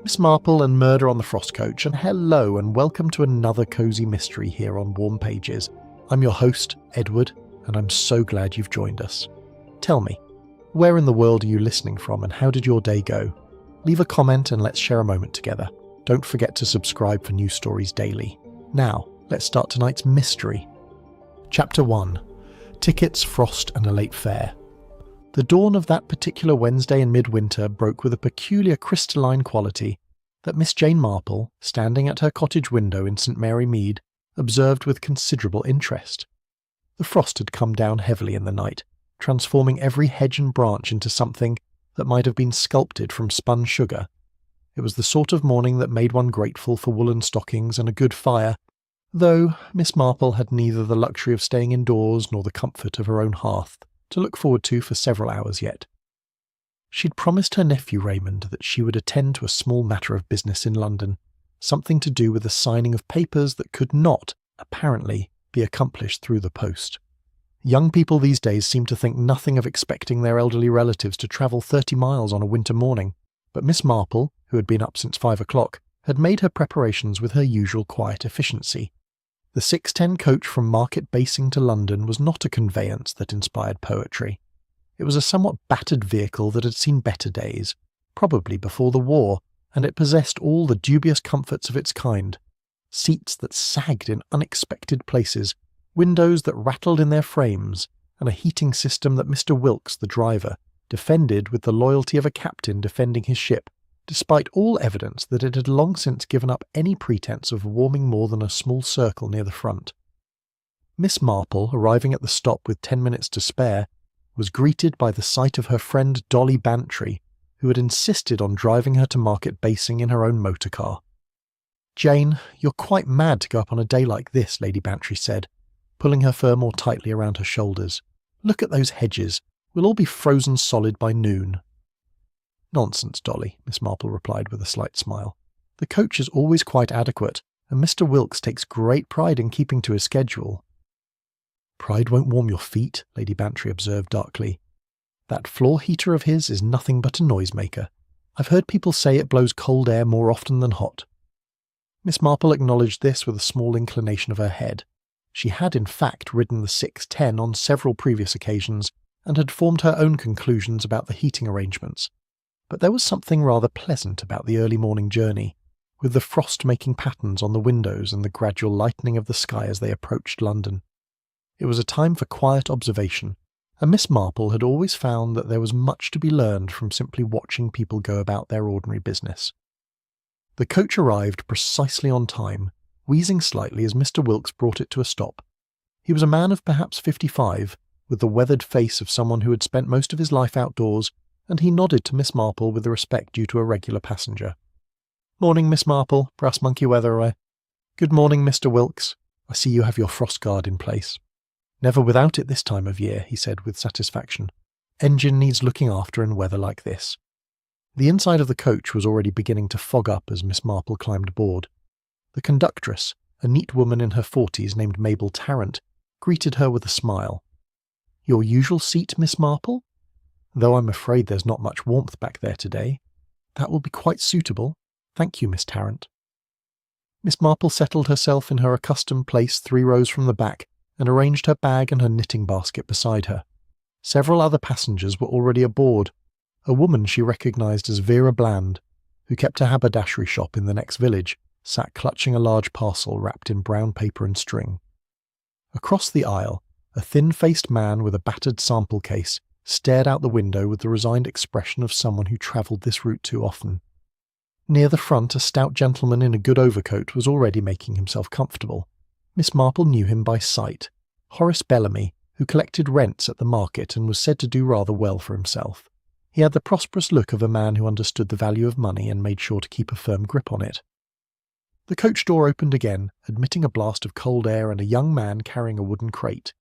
Miss Marple and Murder on the Frost Coach, and hello and welcome to another cosy mystery here on Warm Pages. I'm your host, Edward, and I'm so glad you've joined us. Tell me, where in the world are you listening from and how did your day go? Leave a comment and let's share a moment together. Don't forget to subscribe for new stories daily. Now, let's start tonight's mystery. Chapter 1. Tickets, Frost and a Late Fare. The dawn of that particular Wednesday in midwinter broke with a peculiar crystalline quality that Miss Jane Marple, standing at her cottage window in St Mary Mead, observed with considerable interest. The frost had come down heavily in the night, transforming every hedge and branch into something that might have been sculpted from spun sugar. It was the sort of morning that made one grateful for woolen stockings and a good fire, though Miss Marple had neither the luxury of staying indoors nor the comfort of her own hearth to look forward to for several hours yet. She'd promised her nephew Raymond that she would attend to a small matter of business in London, something to do with the signing of papers that could not, apparently, be accomplished through the post. Young people these days seem to think nothing of expecting their elderly relatives to travel 30 miles on a winter morning, but Miss Marple, who had been up since 5 o'clock, had made her preparations with her usual quiet efficiency. The 6:10 coach from Market Basing to London was not a conveyance that inspired poetry. It was a somewhat battered vehicle that had seen better days, probably before the war, and it possessed all the dubious comforts of its kind. Seats that sagged in unexpected places, windows that rattled in their frames, and a heating system that Mr. Wilkes, the driver, defended with the loyalty of a captain defending his ship, despite all evidence that it had long since given up any pretense of warming more than a small circle near the front. Miss Marple, arriving at the stop with 10 minutes to spare, was greeted by the sight of her friend Dolly Bantry, who had insisted on driving her to Market Basing in her own motor car. "Jane, you're quite mad to go up on a day like this," Lady Bantry said, pulling her fur more tightly around her shoulders. "Look at those hedges. We'll all be frozen solid by noon." "Nonsense, Dolly," Miss Marple replied with a slight smile. "The coach is always quite adequate, and Mr. Wilkes takes great pride in keeping to his schedule." "Pride won't warm your feet," Lady Bantry observed darkly. "That floor heater of his is nothing but a noisemaker. I've heard people say it blows cold air more often than hot." Miss Marple acknowledged this with a small inclination of her head. She had in fact ridden the 6:10 on several previous occasions, and had formed her own conclusions about the heating arrangements. But there was something rather pleasant about the early morning journey, with the frost-making patterns on the windows and the gradual lightening of the sky as they approached London. It was a time for quiet observation, and Miss Marple had always found that there was much to be learned from simply watching people go about their ordinary business. The coach arrived precisely on time, wheezing slightly as Mr. Wilkes brought it to a stop. He was a man of perhaps 55, with the weathered face of someone who had spent most of his life outdoors, and he nodded to Miss Marple with the respect due to a regular passenger. "Morning, Miss Marple. Brass monkey weather, eh?" "Good morning, Mr. Wilkes. I see you have your frost guard in place." "Never without it this time of year," he said with satisfaction. "Engine needs looking after in weather like this." The inside of the coach was already beginning to fog up as Miss Marple climbed aboard. The conductress, a neat woman in her 40s named Mabel Tarrant, greeted her with a smile. "Your usual seat, Miss Marple? Though I'm afraid there's not much warmth back there today. That will be quite suitable. Thank you, Miss Tarrant." Miss Marple settled herself in her accustomed place 3 rows from the back and arranged her bag and her knitting basket beside her. Several other passengers were already aboard. A woman she recognised as Vera Bland, who kept a haberdashery shop in the next village, sat clutching a large parcel wrapped in brown paper and string. Across the aisle, a thin-faced man with a battered sample case stared out the window with the resigned expression of someone who travelled this route too often. Near the front, a stout gentleman in a good overcoat was already making himself comfortable. Miss Marple knew him by sight. Horace Bellamy, who collected rents at the market and was said to do rather well for himself. He had the prosperous look of a man who understood the value of money and made sure to keep a firm grip on it. The coach door opened again, admitting a blast of cold air and a young man carrying a wooden crate.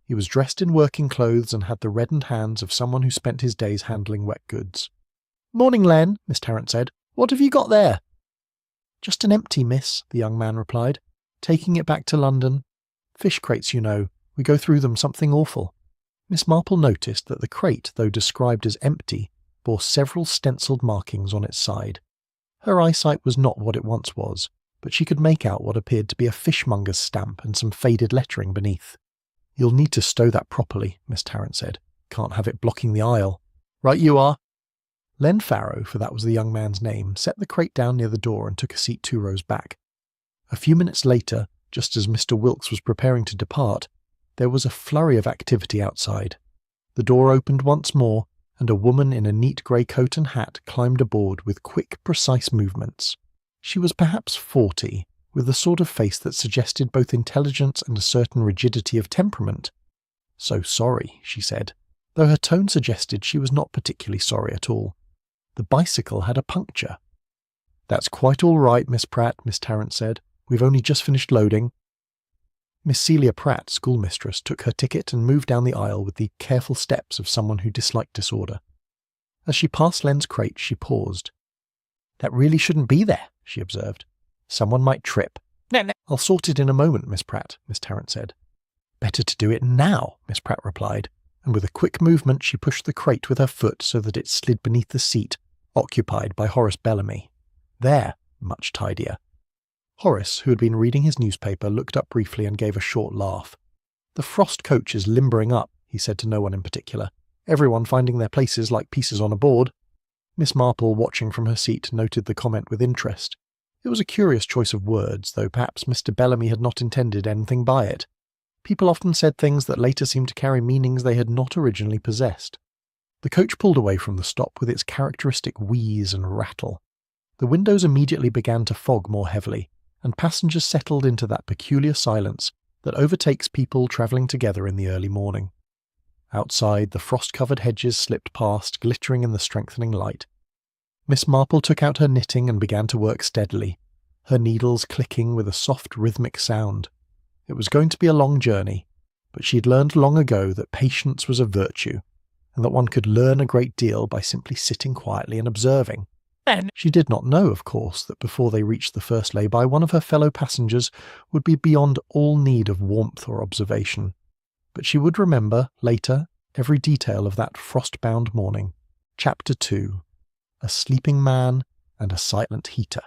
He was dressed in working clothes and had the reddened hands of someone who spent his days handling wet goods. "Morning, Len," Miss Tarrant said. "What have you got there?" "Just an empty, miss," the young man replied. "Taking it back to London. Fish crates, you know. We go through them something awful." Miss Marple noticed that the crate, though described as empty, bore several stencilled markings on its side. Her eyesight was not what it once was, but she could make out what appeared to be a fishmonger's stamp and some faded lettering beneath. "You'll need to stow that properly," Miss Tarrant said. "Can't have it blocking the aisle." "Right you are." Len Farrow, for that was the young man's name, set the crate down near the door and took a seat 2 rows back. A few minutes later, just as Mr. Wilkes was preparing to depart, there was a flurry of activity outside. The door opened once more, and a woman in a neat grey coat and hat climbed aboard with quick, precise movements. She was perhaps 40, with the sort of face that suggested both intelligence and a certain rigidity of temperament. "So sorry," she said, though her tone suggested she was not particularly sorry at all. "The bicycle had a puncture." "That's quite all right, Miss Pratt," Miss Tarrant said. "We've only just finished loading." Miss Celia Pratt, schoolmistress, took her ticket and moved down the aisle with the careful steps of someone who disliked disorder. As she passed Len's crate, she paused. "That really shouldn't be there," she observed. "Someone might trip." "No. "I'll sort it in a moment, Miss Pratt," Miss Tarrant said. "Better to do it now," Miss Pratt replied, and with a quick movement she pushed the crate with her foot so that it slid beneath the seat, occupied by Horace Bellamy. There, much tidier. Horace, who had been reading his newspaper, looked up briefly and gave a short laugh. "The Frost coach is limbering up," he said to no one in particular. "Everyone finding their places like pieces on a board." Miss Marple, watching from her seat, noted the comment with interest. It was a curious choice of words, though perhaps Mr. Bellamy had not intended anything by it. People often said things that later seemed to carry meanings they had not originally possessed. The coach pulled away from the stop with its characteristic wheeze and rattle. The windows immediately began to fog more heavily, and passengers settled into that peculiar silence that overtakes people travelling together in the early morning. Outside, the frost-covered hedges slipped past, glittering in the strengthening light. Miss Marple took out her knitting and began to work steadily, her needles clicking with a soft rhythmic sound. It was going to be a long journey, but she had learned long ago that patience was a virtue, and that one could learn a great deal by simply sitting quietly and observing. She did not know, of course, that before they reached the first lay-by, one of her fellow passengers would be beyond all need of warmth or observation. But she would remember, later, every detail of that frost-bound morning. Chapter 2. A Sleeping Man and a Silent Heater.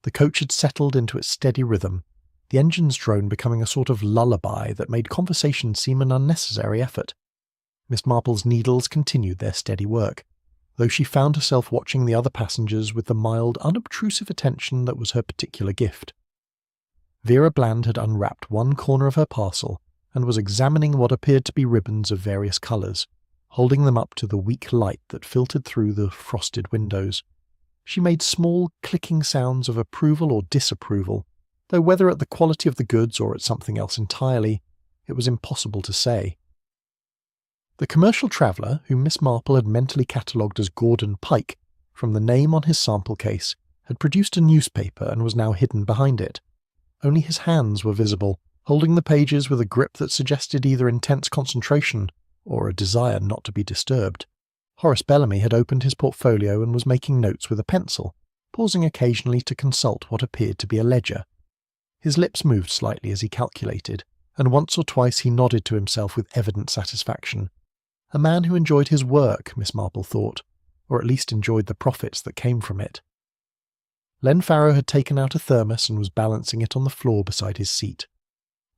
The coach had settled into its steady rhythm, the engine's drone becoming a sort of lullaby that made conversation seem an unnecessary effort. Miss Marple's needles continued their steady work, though she found herself watching the other passengers with the mild, unobtrusive attention that was her particular gift. Vera Bland had unwrapped one corner of her parcel and was examining what appeared to be ribbons of various colours, holding them up to the weak light that filtered through the frosted windows. She made small, clicking sounds of approval or disapproval, though whether at the quality of the goods or at something else entirely, it was impossible to say. The commercial traveller, whom Miss Marple had mentally catalogued as Gordon Pike, from the name on his sample case, had produced a newspaper and was now hidden behind it. Only his hands were visible, holding the pages with a grip that suggested either intense concentration or a desire not to be disturbed. Horace Bellamy had opened his portfolio and was making notes with a pencil, pausing occasionally to consult what appeared to be a ledger. His lips moved slightly as he calculated, and once or twice he nodded to himself with evident satisfaction. A man who enjoyed his work, Miss Marple thought, or at least enjoyed the profits that came from it. Len Farrow had taken out a thermos and was balancing it on the floor beside his seat.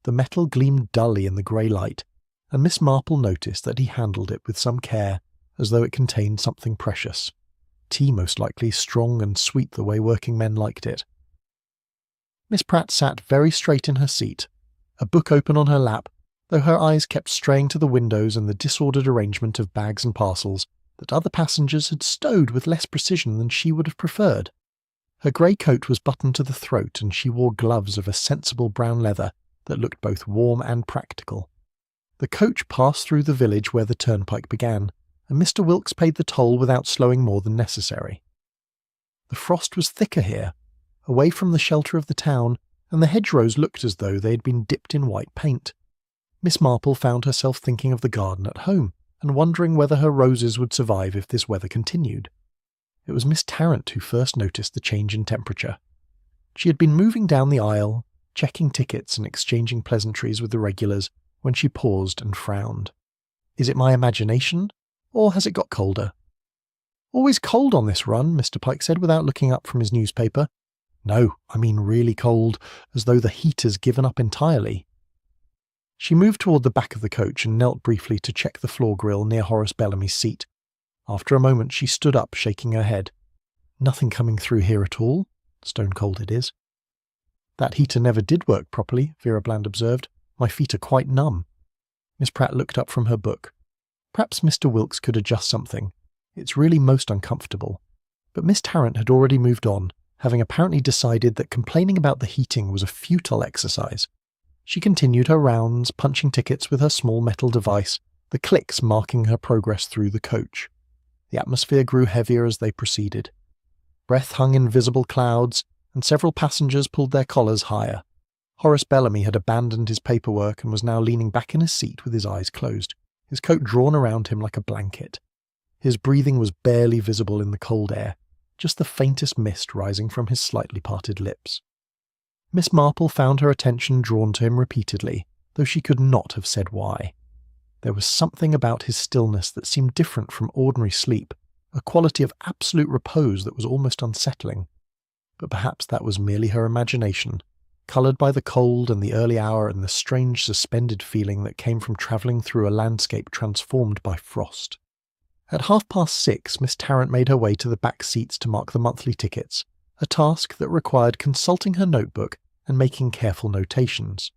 The metal gleamed dully in the grey light, and Miss Marple noticed that he handled it with some care, as though it contained something precious. Tea, most likely, strong and sweet the way working men liked it. Miss Pratt sat very straight in her seat, a book open on her lap, though her eyes kept straying to the windows and the disordered arrangement of bags and parcels that other passengers had stowed with less precision than she would have preferred. Her grey coat was buttoned to the throat, and she wore gloves of a sensible brown leather that looked both warm and practical. The coach passed through the village where the turnpike began, and Mr. Wilkes paid the toll without slowing more than necessary. The frost was thicker here, away from the shelter of the town, and the hedgerows looked as though they had been dipped in white paint. Miss Marple found herself thinking of the garden at home, and wondering whether her roses would survive if this weather continued. It was Miss Tarrant who first noticed the change in temperature. She had been moving down the aisle, checking tickets and exchanging pleasantries with the regulars, when she paused and frowned. Is it my imagination, or has it got colder? Always cold on this run, Mr. Pike said without looking up from his newspaper. No, I mean really cold, as though the heater's given up entirely. She moved toward the back of the coach and knelt briefly to check the floor grill near Horace Bellamy's seat. After a moment she stood up, shaking her head. Nothing coming through here at all. Stone cold it is. That heater never did work properly, Vera Bland observed. My feet are quite numb. Miss Pratt looked up from her book. Perhaps Mr. Wilkes could adjust something. It's really most uncomfortable. But Miss Tarrant had already moved on, having apparently decided that complaining about the heating was a futile exercise. She continued her rounds, punching tickets with her small metal device, the clicks marking her progress through the coach. The atmosphere grew heavier as they proceeded. Breath hung in visible clouds, and several passengers pulled their collars higher. Horace Bellamy had abandoned his paperwork and was now leaning back in his seat with his eyes closed, his coat drawn around him like a blanket. His breathing was barely visible in the cold air, just the faintest mist rising from his slightly parted lips. Miss Marple found her attention drawn to him repeatedly, though she could not have said why. There was something about his stillness that seemed different from ordinary sleep, a quality of absolute repose that was almost unsettling. But perhaps that was merely her imagination, coloured by the cold and the early hour and the strange suspended feeling that came from travelling through a landscape transformed by frost. At 6:30, Miss Tarrant made her way to the back seats to mark the monthly tickets, a task that required consulting her notebook and making careful notations.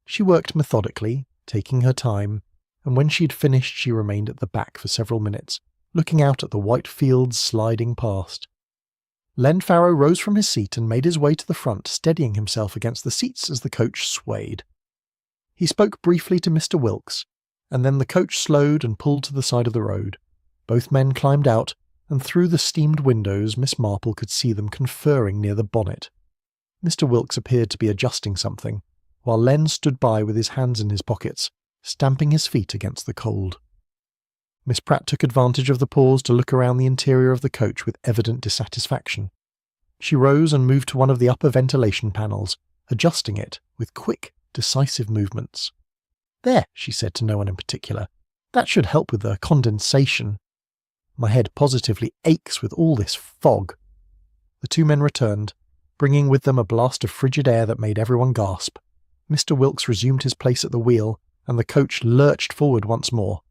She worked methodically, taking her time, and when she had finished she remained at the back for several minutes, looking out at the white fields sliding past. Len Farrow rose from his seat and made his way to the front, steadying himself against the seats as the coach swayed. He spoke briefly to Mr. Wilkes, and then the coach slowed and pulled to the side of the road. Both men climbed out, and through the steamed windows Miss Marple could see them conferring near the bonnet. Mr. Wilkes appeared to be adjusting something, while Len stood by with his hands in his pockets, stamping his feet against the cold. Miss Pratt took advantage of the pause to look around the interior of the coach with evident dissatisfaction. She rose and moved to one of the upper ventilation panels, adjusting it with quick, decisive movements. "There," she said to no one in particular. "That should help with the condensation. My head positively aches with all this fog." The two men returned, bringing with them a blast of frigid air that made everyone gasp. Mr. Wilkes resumed his place at the wheel, and the coach lurched forward once more.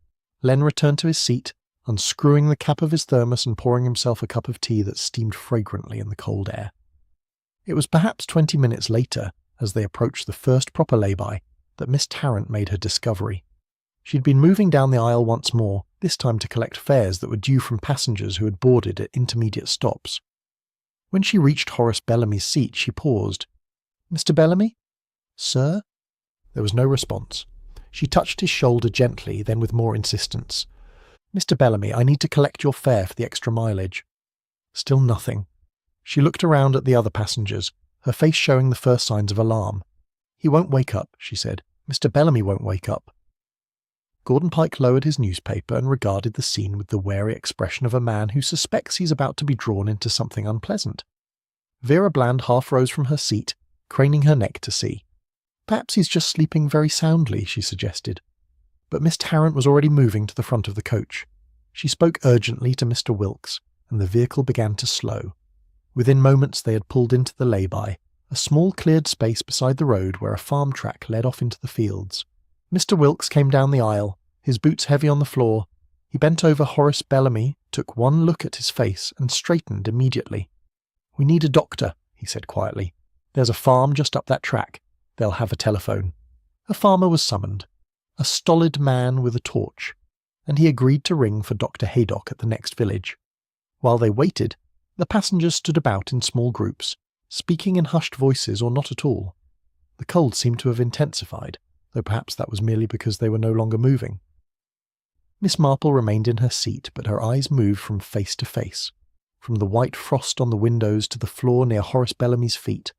Len returned to his seat, unscrewing the cap of his thermos and pouring himself a cup of tea that steamed fragrantly in the cold air. It was perhaps 20 minutes later, as they approached the first proper lay-by, that Miss Tarrant made her discovery. She had been moving down the aisle once more, this time to collect fares that were due from passengers who had boarded at intermediate stops. When she reached Horace Bellamy's seat, she paused. "Mr. Bellamy?" "Sir?" There was no response. She touched his shoulder gently, then with more insistence. "Mr. Bellamy, I need to collect your fare for the extra mileage." Still nothing. She looked around at the other passengers, her face showing the first signs of alarm. "He won't wake up," she said. "Mr. Bellamy won't wake up." Gordon Pike lowered his newspaper and regarded the scene with the wary expression of a man who suspects he's about to be drawn into something unpleasant. Vera Bland half rose from her seat, craning her neck to see. "Perhaps he's just sleeping very soundly," she suggested. But Miss Tarrant was already moving to the front of the coach. She spoke urgently to Mr. Wilkes, and the vehicle began to slow. Within moments they had pulled into the lay-by, a small cleared space beside the road where a farm track led off into the fields. Mr. Wilkes came down the aisle, his boots heavy on the floor. He bent over Horace Bellamy, took one look at his face, and straightened immediately. "We need a doctor," he said quietly. "There's a farm just up that track. They'll have a telephone." A farmer was summoned, a stolid man with a torch, and he agreed to ring for Dr. Haydock at the next village. While they waited, the passengers stood about in small groups, speaking in hushed voices or not at all. The cold seemed to have intensified, though perhaps that was merely because they were no longer moving. Miss Marple remained in her seat, but her eyes moved from face to face, from the white frost on the windows to the floor near Horace Bellamy's feet.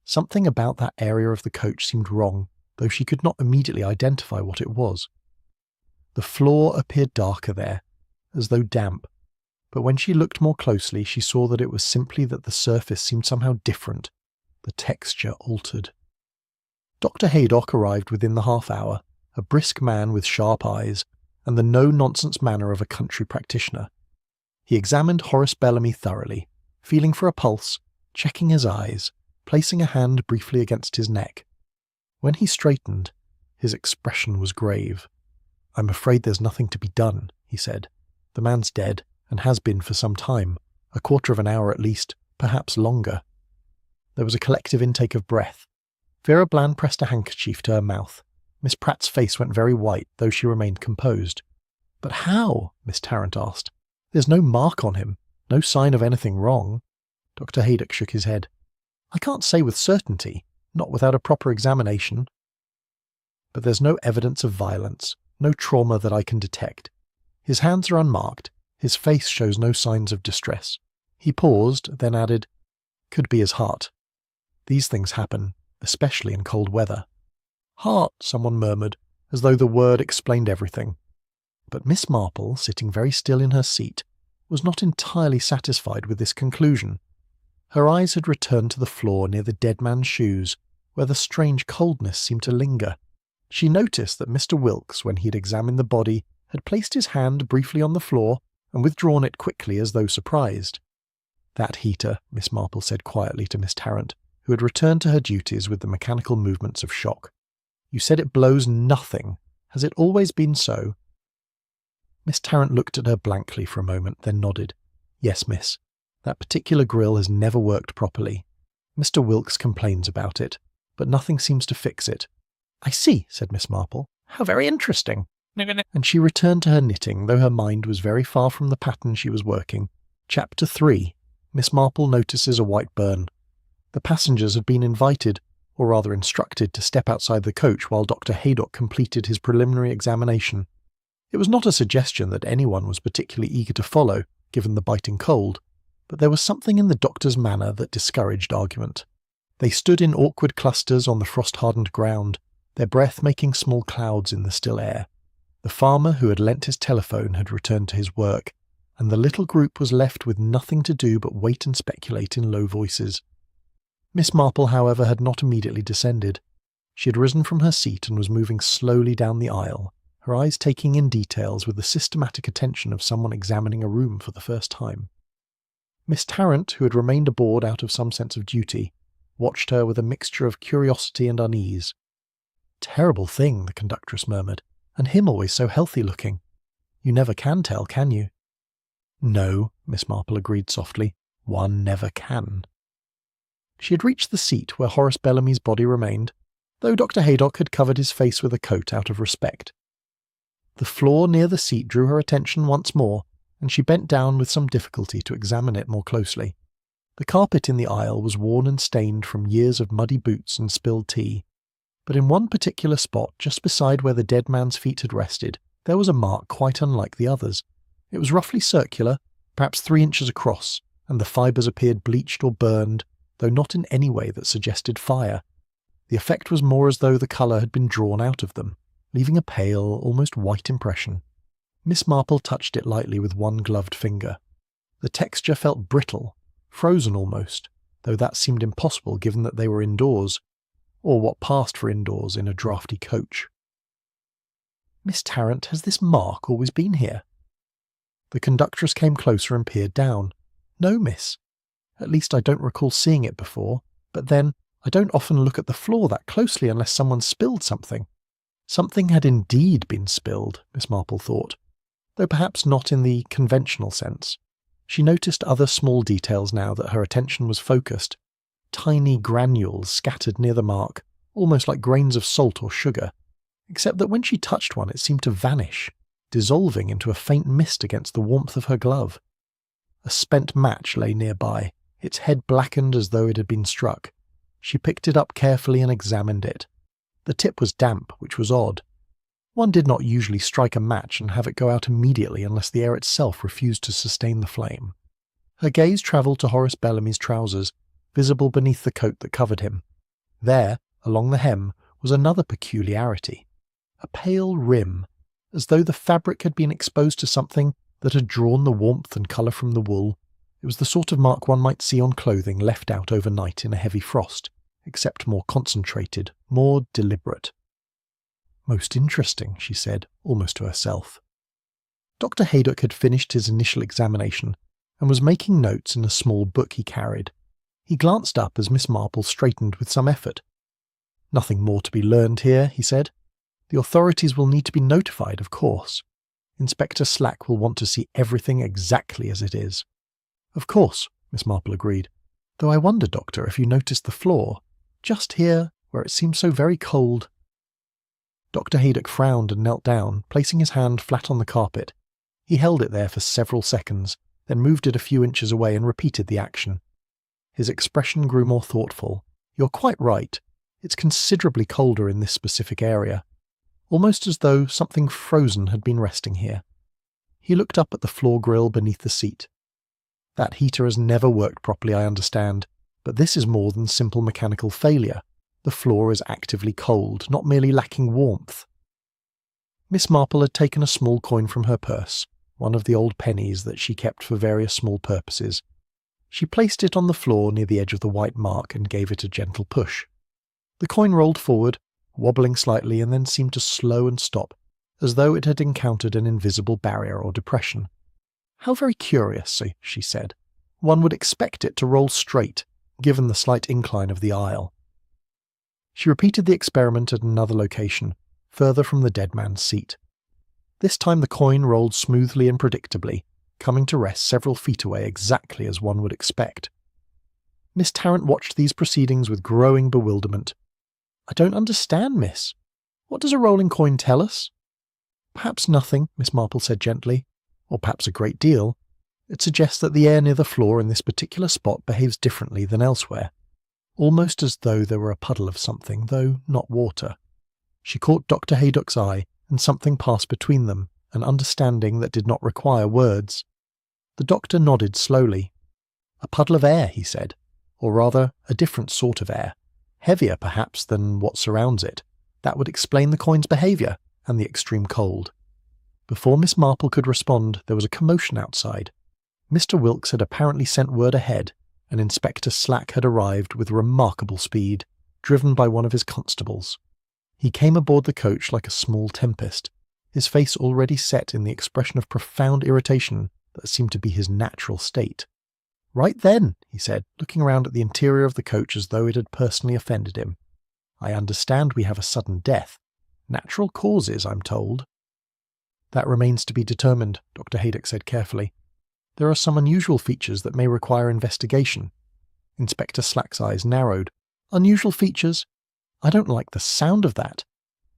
Something about that area of the coach seemed wrong, though she could not immediately identify what it was. The floor appeared darker there, as though damp, but when she looked more closely she saw that it was simply that the surface seemed somehow different, the texture altered. Dr. Haydock arrived within the half-hour, a brisk man with sharp eyes, and the no-nonsense manner of a country practitioner. He examined Horace Bellamy thoroughly, feeling for a pulse, checking his eyes, placing a hand briefly against his neck. When he straightened, his expression was grave. "I'm afraid there's nothing to be done," he said. "The man's dead, and has been for some time, a quarter of an hour at least, perhaps longer." There was a collective intake of breath. Vera Bland pressed a handkerchief to her mouth. Miss Pratt's face went very white, though she remained composed. "But how?" Miss Tarrant asked. "There's no mark on him, no sign of anything wrong." Dr. Haydock shook his head. "I can't say with certainty, not without a proper examination. But there's no evidence of violence, no trauma that I can detect. His hands are unmarked, his face shows no signs of distress." He paused, then added, "Could be his heart. These things happen, especially in cold weather." "Heart," someone murmured, as though the word explained everything. But Miss Marple, sitting very still in her seat, was not entirely satisfied with this conclusion. Her eyes had returned to the floor near the dead man's shoes, where the strange coldness seemed to linger. She noticed that Mr. Wilkes, when he had examined the body, had placed his hand briefly on the floor and withdrawn it quickly as though surprised. "That heater," Miss Marple said quietly to Miss Tarrant, who had returned to her duties with the mechanical movements of shock. "You said it blows nothing. Has it always been so?" Miss Tarrant looked at her blankly for a moment, then nodded. "Yes, miss. That particular grill has never worked properly. Mr. Wilkes complains about it, but nothing seems to fix it." "I see," said Miss Marple. "How very interesting." And she returned to her knitting, though her mind was very far from the pattern she was working. Chapter 3. Miss Marple notices a white burn. The passengers had been invited, or rather instructed, to step outside the coach while Dr. Haydock completed his preliminary examination. It was not a suggestion that anyone was particularly eager to follow, given the biting cold, but there was something in the doctor's manner that discouraged argument. They stood in awkward clusters on the frost-hardened ground, their breath making small clouds in the still air. The farmer who had lent his telephone had returned to his work, and the little group was left with nothing to do but wait and speculate in low voices. Miss Marple, however, had not immediately descended. She had risen from her seat and was moving slowly down the aisle, her eyes taking in details with the systematic attention of someone examining a room for the first time. Miss Tarrant, who had remained aboard out of some sense of duty, watched her with a mixture of curiosity and unease. "Terrible thing," the conductress murmured, "and him always so healthy-looking. You never can tell, can you?" "No," Miss Marple agreed softly, "one never can." She had reached the seat where Horace Bellamy's body remained, though Dr. Haydock had covered his face with a coat out of respect. The floor near the seat drew her attention once more, and she bent down with some difficulty to examine it more closely. The carpet in the aisle was worn and stained from years of muddy boots and spilled tea, but in one particular spot, just beside where the dead man's feet had rested, there was a mark quite unlike the others. It was roughly circular, perhaps 3 inches across, and the fibres appeared bleached or burned, though not in any way that suggested fire. The effect was more as though the colour had been drawn out of them, leaving a pale, almost white impression. Miss Marple touched it lightly with one gloved finger. The texture felt brittle, frozen almost, though that seemed impossible given that they were indoors, or what passed for indoors in a draughty coach. "Miss Tarrant, has this mark always been here?" The conductress came closer and peered down. "No, miss. At least I don't recall seeing it before, but then I don't often look at the floor that closely unless someone spilled something." Something had indeed been spilled, Miss Marple thought, though perhaps not in the conventional sense. She noticed other small details now that her attention was focused. Tiny granules scattered near the mark, almost like grains of salt or sugar, except that when she touched one it seemed to vanish, dissolving into a faint mist against the warmth of her glove. A spent match lay nearby, its head blackened as though it had been struck. She picked it up carefully and examined it. The tip was damp, which was odd. One did not usually strike a match and have it go out immediately unless the air itself refused to sustain the flame. Her gaze travelled to Horace Bellamy's trousers, visible beneath the coat that covered him. There, along the hem, was another peculiarity. A pale rim, as though the fabric had been exposed to something that had drawn the warmth and colour from the wool. It was the sort of mark one might see on clothing left out overnight in a heavy frost, except more concentrated, more deliberate. "Most interesting," she said, almost to herself. Dr. Haydock had finished his initial examination and was making notes in a small book he carried. He glanced up as Miss Marple straightened with some effort. "Nothing more to be learned here," he said. "The authorities will need to be notified, of course. Inspector Slack will want to see everything exactly as it is." "Of course," Miss Marple agreed. "Though I wonder, Doctor, if you noticed the floor, just here, where it seems so very cold." Dr. Haydock frowned and knelt down, placing his hand flat on the carpet. He held it there for several seconds, then moved it a few inches away and repeated the action. His expression grew more thoughtful. "You're quite right. It's considerably colder in this specific area, almost as though something frozen had been resting here." He looked up at the floor grill beneath the seat. "That heater has never worked properly, I understand, but this is more than simple mechanical failure. The floor is actively cold, not merely lacking warmth." Miss Marple had taken a small coin from her purse, one of the old pennies that she kept for various small purposes. She placed it on the floor near the edge of the white mark and gave it a gentle push. The coin rolled forward, wobbling slightly, and then seemed to slow and stop, as though it had encountered an invisible barrier or depression. "How very curious," she said. "One would expect it to roll straight, given the slight incline of the aisle." She repeated the experiment at another location, further from the dead man's seat. This time the coin rolled smoothly and predictably, coming to rest several feet away exactly as one would expect. Miss Tarrant watched these proceedings with growing bewilderment. "I don't understand, miss. What does a rolling coin tell us?" "Perhaps nothing," Miss Marple said gently, "or perhaps a great deal. It suggests that the air near the floor in this particular spot behaves differently than elsewhere, almost as though there were a puddle of something, though not water." She caught Dr. Haydock's eye, and something passed between them, an understanding that did not require words. The doctor nodded slowly. "A puddle of air," he said, "or rather, a different sort of air. Heavier, perhaps, than what surrounds it. That would explain the coin's behaviour, and the extreme cold." Before Miss Marple could respond, there was a commotion outside. Mr. Wilkes had apparently sent word ahead, and Inspector Slack had arrived with remarkable speed, driven by one of his constables. He came aboard the coach like a small tempest, his face already set in the expression of profound irritation that seemed to be his natural state. "Right then," he said, looking around at the interior of the coach as though it had personally offended him. "I understand we have a sudden death. Natural causes, I'm told." "That remains to be determined," Dr. Haydock said carefully. "There are some unusual features that may require investigation." Inspector Slack's eyes narrowed. "Unusual features? I don't like the sound of that."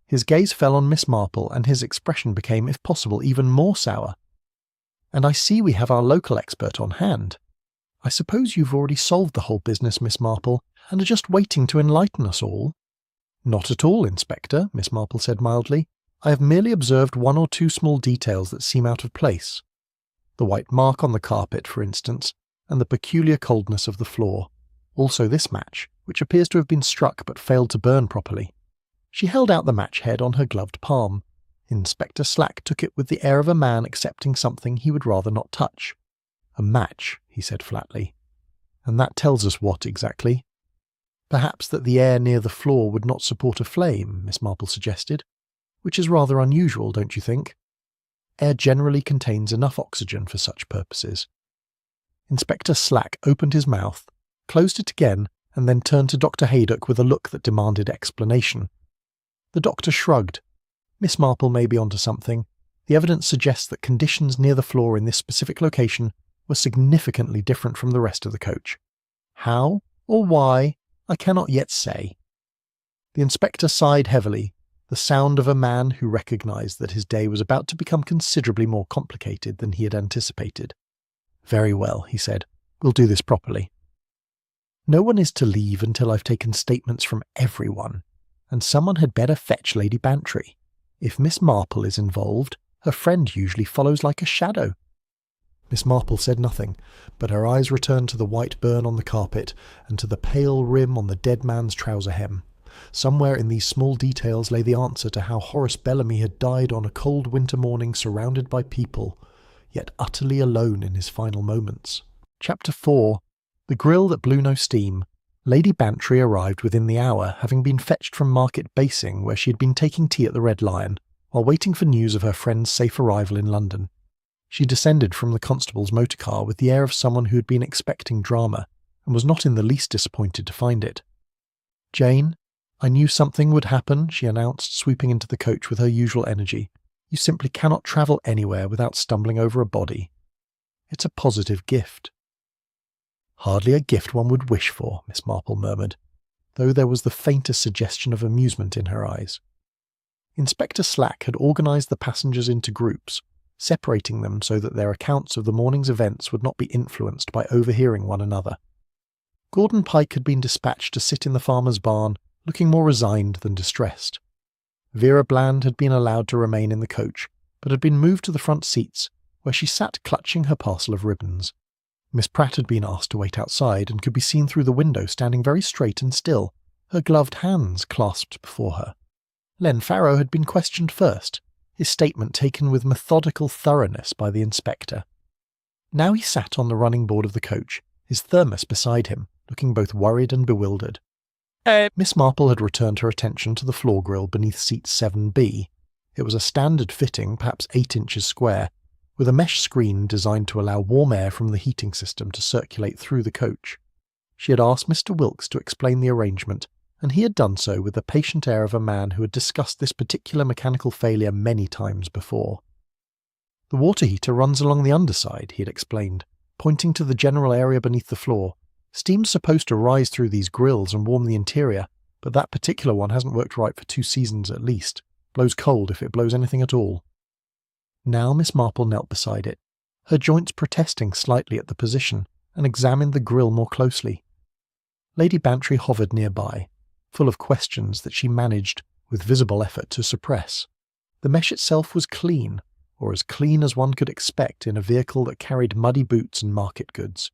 His gaze fell on Miss Marple, and his expression became, if possible, even more sour. "And I see we have our local expert on hand. I suppose you've already solved the whole business, Miss Marple, and are just waiting to enlighten us all?" "Not at all, Inspector," Miss Marple said mildly. "I have merely observed one or two small details that seem out of place. The white mark on the carpet, for instance, and the peculiar coldness of the floor. Also this match, which appears to have been struck but failed to burn properly." She held out the match head on her gloved palm. Inspector Slack took it with the air of a man accepting something he would rather not touch. "A match," he said flatly. "And that tells us what exactly?" "Perhaps that the air near the floor would not support a flame," Miss Marple suggested. "Which is rather unusual, don't you think? Air generally contains enough oxygen for such purposes." Inspector Slack opened his mouth, closed it again, and then turned to Dr. Haydock with a look that demanded explanation. The doctor shrugged. "Miss Marple may be onto something. The evidence suggests that conditions near the floor in this specific location were significantly different from the rest of the coach. How, or why, I cannot yet say." The inspector sighed heavily, the sound of a man who recognised that his day was about to become considerably more complicated than he had anticipated. "Very well," he said. "We'll do this properly. No one is to leave until I've taken statements from everyone, and someone had better fetch Lady Bantry. If Miss Marple is involved, her friend usually follows like a shadow." Miss Marple said nothing, but her eyes returned to the white burn on the carpet and to the pale rim on the dead man's trouser hem. Somewhere in these small details lay the answer to how Horace Bellamy had died on a cold winter morning surrounded by people, yet utterly alone in his final moments. Chapter 4. The Grill That Blew No Steam. Lady Bantry arrived within the hour, having been fetched from Market Basing, where she had been taking tea at the Red Lion, while waiting for news of her friend's safe arrival in London. She descended from the constable's motor car with the air of someone who had been expecting drama, and was not in the least disappointed to find it. "Jane, I knew something would happen," she announced, swooping into the coach with her usual energy. "You simply cannot travel anywhere without stumbling over a body. It's a positive gift." "Hardly a gift one would wish for," Miss Marple murmured, though there was the faintest suggestion of amusement in her eyes. Inspector Slack had organised the passengers into groups, separating them so that their accounts of the morning's events would not be influenced by overhearing one another. Gordon Pike had been dispatched to sit in the farmer's barn, looking more resigned than distressed. Vera Bland had been allowed to remain in the coach, but had been moved to the front seats, where she sat clutching her parcel of ribbons. Miss Pratt had been asked to wait outside and could be seen through the window standing very straight and still, her gloved hands clasped before her. Len Farrow had been questioned first, his statement taken with methodical thoroughness by the inspector. Now he sat on the running board of the coach, his thermos beside him, looking both worried and bewildered. Miss Marple had returned her attention to the floor grill beneath seat 7B. It was a standard fitting, perhaps 8 inches square, with a mesh screen designed to allow warm air from the heating system to circulate through the coach. She had asked Mr. Wilkes to explain the arrangement, and he had done so with the patient air of a man who had discussed this particular mechanical failure many times before. "The water heater runs along the underside," he had explained, pointing to the general area beneath the floor. "Steam's supposed to rise through these grills and warm the interior, but that particular one hasn't worked right for 2 seasons at least. Blows cold if it blows anything at all." Now Miss Marple knelt beside it, her joints protesting slightly at the position, and examined the grill more closely. Lady Bantry hovered nearby, full of questions that she managed, with visible effort, to suppress. The mesh itself was clean, or as clean as one could expect in a vehicle that carried muddy boots and market goods.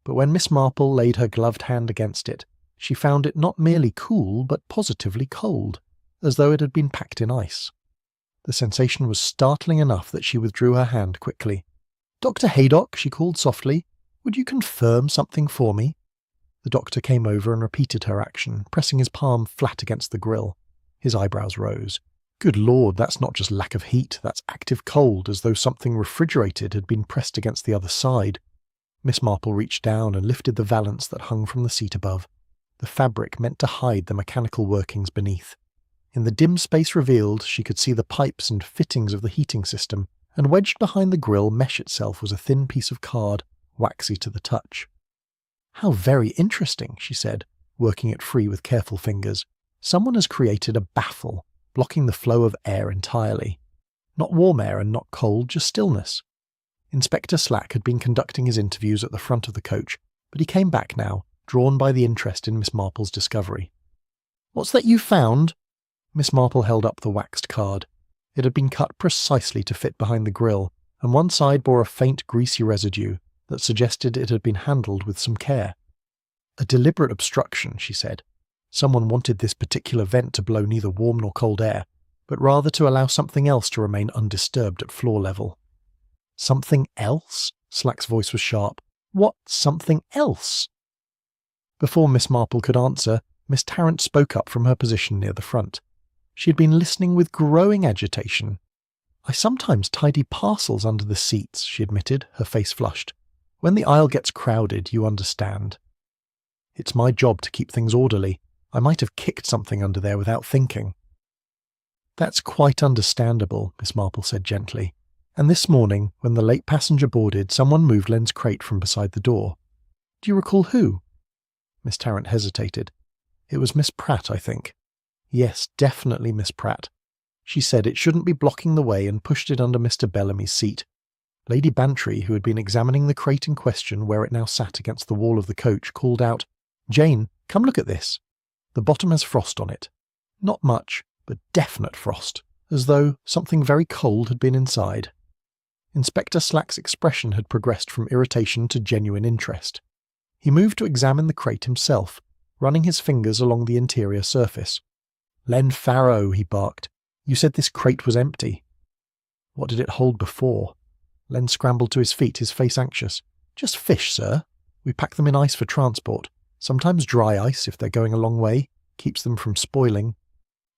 But when Miss Marple laid her gloved hand against it, she found it not merely cool, but positively cold, as though it had been packed in ice. The sensation was startling enough that she withdrew her hand quickly. "Dr. Haydock," she called softly, "would you confirm something for me?" The doctor came over and repeated her action, pressing his palm flat against the grill. His eyebrows rose. "Good Lord, that's not just lack of heat, that's active cold, as though something refrigerated had been pressed against the other side." Miss Marple reached down and lifted the valance that hung from the seat above, the fabric meant to hide the mechanical workings beneath. In the dim space revealed, she could see the pipes and fittings of the heating system, and wedged behind the grill mesh itself was a thin piece of card, waxy to the touch. "How very interesting," she said, working it free with careful fingers. "Someone has created a baffle, blocking the flow of air entirely. Not warm air and not cold, just stillness." Inspector Slack had been conducting his interviews at the front of the coach, but he came back now, drawn by the interest in Miss Marple's discovery. "What's that you found?" Miss Marple held up the waxed card. It had been cut precisely to fit behind the grill, and one side bore a faint greasy residue that suggested it had been handled with some care. "A deliberate obstruction," she said. "Someone wanted this particular vent to blow neither warm nor cold air, but rather to allow something else to remain undisturbed at floor level." "Something else?" Slack's voice was sharp. "What something else?" Before Miss Marple could answer, Miss Tarrant spoke up from her position near the front. She had been listening with growing agitation. "I sometimes tidy parcels under the seats," she admitted, her face flushed. "When the aisle gets crowded, you understand. It's my job to keep things orderly. I might have kicked something under there without thinking." "That's quite understandable," Miss Marple said gently. "And this morning, when the late passenger boarded, someone moved Len's crate from beside the door. Do you recall who?" Miss Tarrant hesitated. "It was Miss Pratt, I think." "Yes, definitely Miss Pratt. She said it shouldn't be blocking the way and pushed it under Mr. Bellamy's seat. Lady Bantry, who had been examining the crate in question where it now sat against the wall of the coach, called out, 'Jane, come look at this. The bottom has frost on it. Not much, but definite frost, as though something very cold had been inside.'" Inspector Slack's expression had progressed from irritation to genuine interest. He moved to examine the crate himself, running his fingers along the interior surface. "Len Farrow," he barked, "you said this crate was empty." "What did it hold before?" Len scrambled to his feet, his face anxious. "Just fish, sir. We pack them in ice for transport. Sometimes dry ice, if they're going a long way. Keeps them from spoiling."